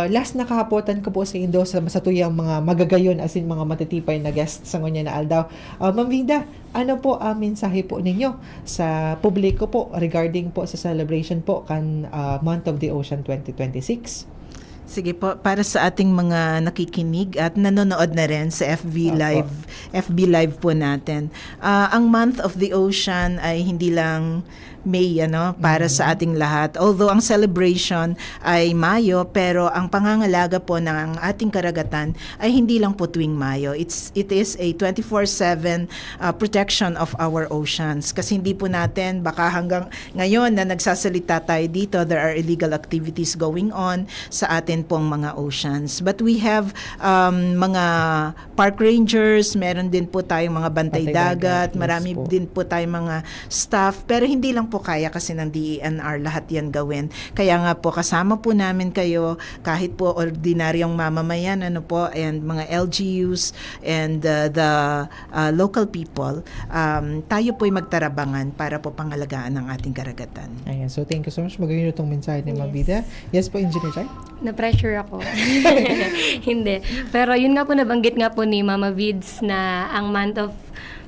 last na kahapotan ko po sa Indo sa tuyang mga magagayon as in mga matitipay na guest sa ngunya na aldaw. Ma'am Vida, ano po ang mensahe po ninyo sa publiko po regarding po sa celebration po kan Month of the Ocean 2026? Sige po, para sa ating mga nakikinig at nanonood na rin sa FB Live po natin. Ang Month of the Ocean ay hindi lang May, para sa ating lahat. Although ang celebration ay Mayo, pero ang pangangalaga po ng ating karagatan ay hindi lang po tuwing Mayo. It is a 24/7 protection of our oceans. Kasi hindi po natin, baka hanggang ngayon na nagsasalita tayo dito, there are illegal activities going on sa atin pong mga oceans. But we have mga park rangers, meron din po tayong mga bantay dagat, marami din po tayong mga staff, pero hindi lang po kaya kasi ng DENR lahat yan gawin. Kaya nga po kasama po namin kayo kahit po ordinaryong mamamayan and mga LGUs and the local people, tayo po'y magtarabangan para po pangalagaan ang ating karagatan. Ayan, so thank you so much. Magayon itong mensahe ni Ma'am Vida. Yes po, Engineer Jai? Na-pressure ako. Hindi. Pero yun nga po, nabanggit nga po ni Mama Vids na ang month of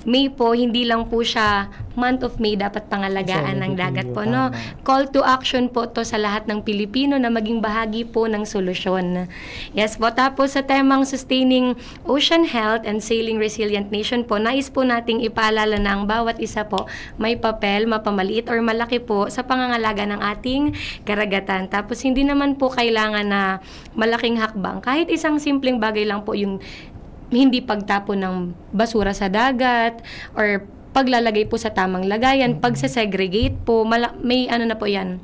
May po, hindi lang po siya month of May dapat pangalagaan ng dagat po, no? Call to action po to sa lahat ng Pilipino na maging bahagi po ng solusyon. Yes po, tapos sa temang Sustaining Ocean Health and Sailing Resilient Nation po, nais po nating ipaalala na ang bawat isa po may papel, mapamaliit or malaki po sa pangangalaga ng ating karagatan. Tapos hindi naman po kailangan na malaking hakbang. Kahit isang simpleng bagay lang po yung hindi pagtapon ng basura sa dagat or paglalagay po sa tamang lagayan, pagse-segregate po, may ano na po yan.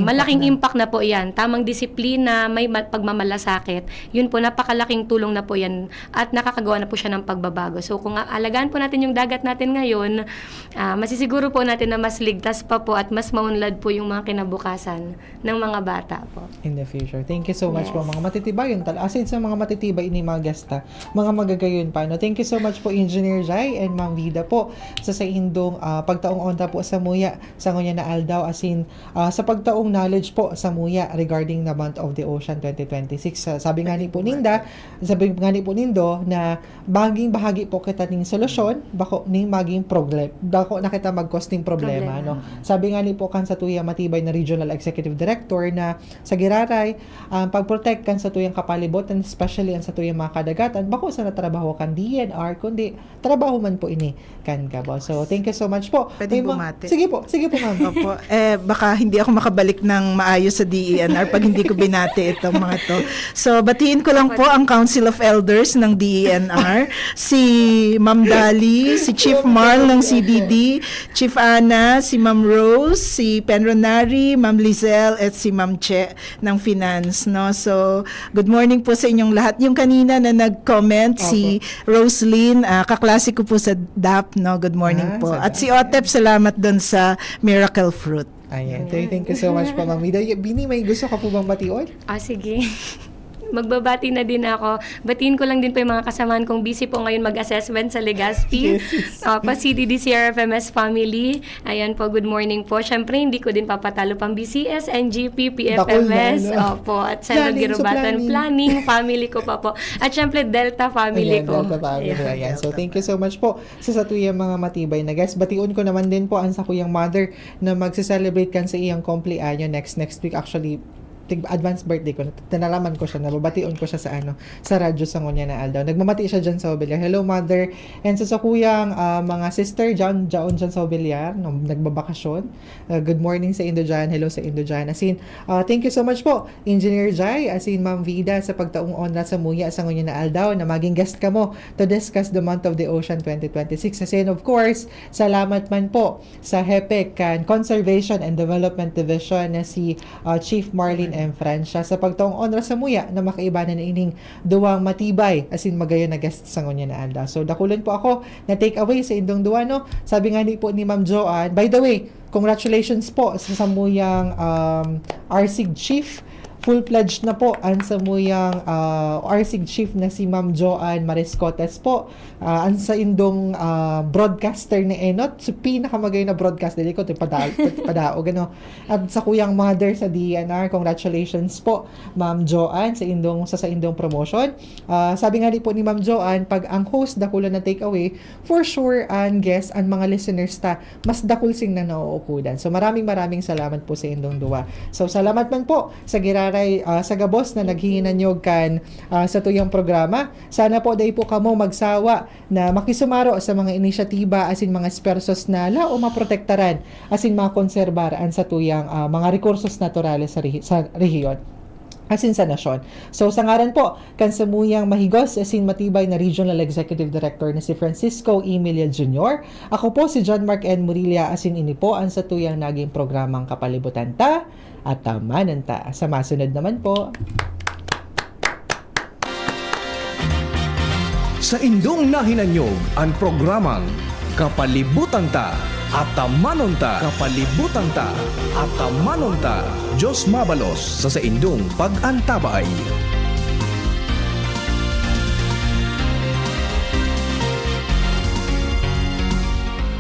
Malaking impact na po yan. Tamang disiplina, may pagmamalasakit. Yun po, napakalaking tulong na po yan at nakakagawa na po siya ng pagbabago. So kung alagaan po natin yung dagat natin ngayon, masisiguro po natin na mas ligtas pa po at mas maunlad po yung mga kinabukasan ng mga bata po. In the future. Thank you so much po mga matitibayon. Asin sa mga matitibay ini mga gesta, mga magagayon pa. Thank you so much po Engineer Jai and Ma'am Vida po sa indong pagtaong onta po sa muya sa ngunya na aldaw asin sa pagtaong knowledge po sa Muya regarding the Month of the Ocean 2026. Sabi nga ni po Nindo na maging bahagi po kita ning solusyon bako ning maging problem bako na kita mag-costing problema no. Sabi nga ni po kan sa tuyang matibay na Regional Executive Director na sa giraray pag-protect kan sa tuyang kapalibutan, especially sa tuyang mga kadagatan bako sa natrabaho kan DNR kundi trabaho man po ini kan kabo. So thank you so much po. Pwedeng May bumati. Sige po ma'am. Opo. Baka hindi ako makabalik ng maayos sa DENR pag hindi ko binati itong mga to. So, batiin ko lang po ang Council of Elders ng DENR, si Ma'am Dali, si Chief Marl ng CDD, Chief Ana, si Ma'am Rose, si Penronari, Ma'am Lizelle, at si Ma'am Che ng Finance. No? So, good morning po sa inyong lahat. Yung kanina na nag-comment, si Roslyn, kaklase ko po sa DAP. No? Good morning po. sa At si Otep, salamat doon sa Miracle Fruit. Ayan. Thank you so much po, Ma'am Vida. Bini, may gusto ka po bang batiyon? Sige. Magbabati na din ako. Batiin ko lang din po yung mga kasamahan kong busy po ngayon mag-assessment sa Legazpi. Pa CDD CRFMS family. Ayan po, good morning po. Syempre, hindi ko din papatalo pang BCS, NGP, PFMS. Opo, at sa Nagirubatan planning, family ko pa po. At syempre, Delta family ko. Delta family. Ayan. So, thank you so much po sa tuyang mga matibay na guys. Batiun ko naman din po ang sa kuyang mother na magse-celebrate kan sa iyang kumpleanyo next week. Actually, advance birthday ko. Tinalaman ko siya, nababation ko siya sa radyo sa Ngunya na Aldaw. Nagmamati siya dyan sa Obiliar. Hello, mother. And sa kuyang mga sister dyan dyan sa Obiliar, nagbabakasyon. Good morning sa Indo dyan. Hello sa Indo dyan. As in, thank you so much po, Engineer Jai, as in Ma'am Vida, sa pagtaong onra sa Muya sa Ngunya na Aldaw, na maging guest ka mo to discuss the Month of the Ocean 2026. As in, of course, salamat man po sa HEPEC Conservation and Development Division na si Chief Marlene M. Francia sa pagtaong onra sa Muya na makaibanan na ining duwang matibay as in magayon na guest sa Ngunya na Aldaw. So dakulan po ako na take away sa indong duwa no. Sabi nga ni po ni Ma'am Joanne, by the way, congratulations po sa Samuyang RSIG Chief. Full-pledged na po ang Samuyang RSIG Chief na si Ma'am Joanne Mariscotes po. Ang sa indong broadcaster ni Enot, so pinakamagay na broadcaster ko, padao, gano. At sa kuyang mother sa DNR, congratulations po, Ma'am Joanne, sa indong promotion. Sabi nga rin po ni Ma'am Joanne, pag ang host dakula na takeaway, for sure, ang guest, ang mga listeners mas dakul sing na nauukudan. So maraming salamat po sa indong duwa. So salamat man po sa sa gabos na naghinginan nyo kan sa tuyang programa. Sana po dahil po kamo magsawa na makisumaro sa mga inisyatiba asin mga espersos na lao maprotektaran asin mga konserbaran sa tuyang mga rekursos naturales sa rehiyon asin sa nasyon. So sa ngaran po kan Samuyang mahigos asin matibay na Regional Executive Director na si Francisco E. Milia Jr. Ako po si John Mark N. Murilla asin ini po ang sa tuyang naging programang Kapalibutan Ta at Tamanan Ta. Sa masunod naman po. Sa indong nahinanyog ang programang Kapalibutan Ta at Tamanon Ta. Kapalibutan Ta at Tamanon Ta. Diyos mabalos sa indong pag-antabay.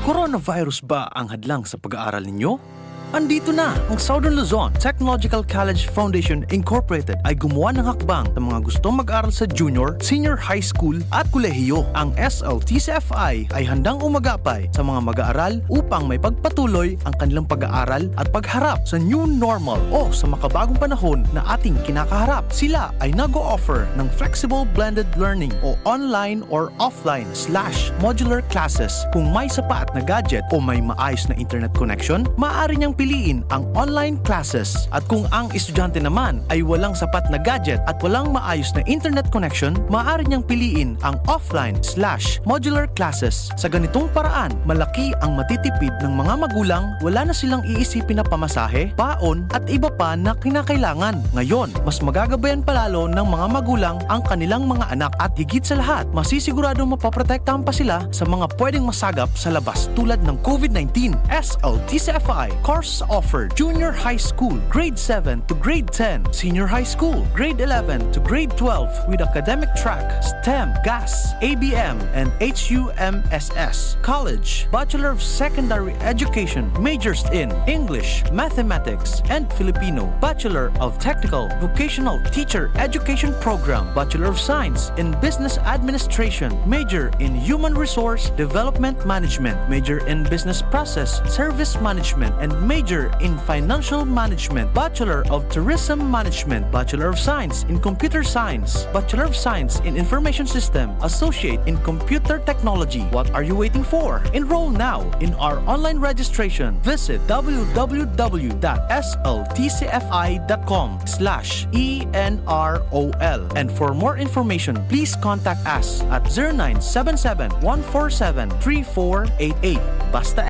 Coronavirus ba ang hadlang sa pag-aaral ninyo? Andito na ang Southern Luzon Technological College Foundation Incorporated ay gumawa ng hakbang sa mga gustong mag-aral sa junior, senior high school at kolehiyo. Ang SLTCFI ay handang umagapay sa mga mag-aaral upang may pagpatuloy ang kanilang pag-aaral at pagharap sa new normal o sa makabagong panahon na ating kinakaharap. Sila ay nag-o-offer ng flexible blended learning o online or offline / modular classes. Kung may sapat na gadget o may maayos na internet connection, maaari niyang piliin ang online classes. At kung ang estudyante naman ay walang sapat na gadget at walang maayos na internet connection, maaari niyang piliin ang offline / modular classes. Sa ganitong paraan, malaki ang matitipid ng mga magulang, wala na silang iisipin na pamasahe, baon at iba pa na kinakailangan. Ngayon, mas magagabayan palalo ng mga magulang ang kanilang mga anak at higit sa lahat, masisiguradong mapaprotektahan pa sila sa mga pwedeng masagap sa labas tulad ng COVID-19. SLTCFI Course Course offered: Junior High School, Grade 7 to Grade 10, Senior High School, Grade 11 to Grade 12 with academic track, STEM, GAS, ABM, and HUMSS. College, Bachelor of Secondary Education, majors in English, Mathematics, and Filipino. Bachelor of Technical Vocational Teacher Education Program, Bachelor of Science in Business Administration, major in Human Resource Development Management, major in Business Process Service Management, and major in Financial Management. Bachelor of Tourism Management, Bachelor of Science in Computer Science, Bachelor of Science in Information System, Associate in Computer Technology. What are you waiting for? Enroll now in our online registration. Visit www.sltcfi.com/ENROL. And for more information, please contact us at 0977-147-3488. Basta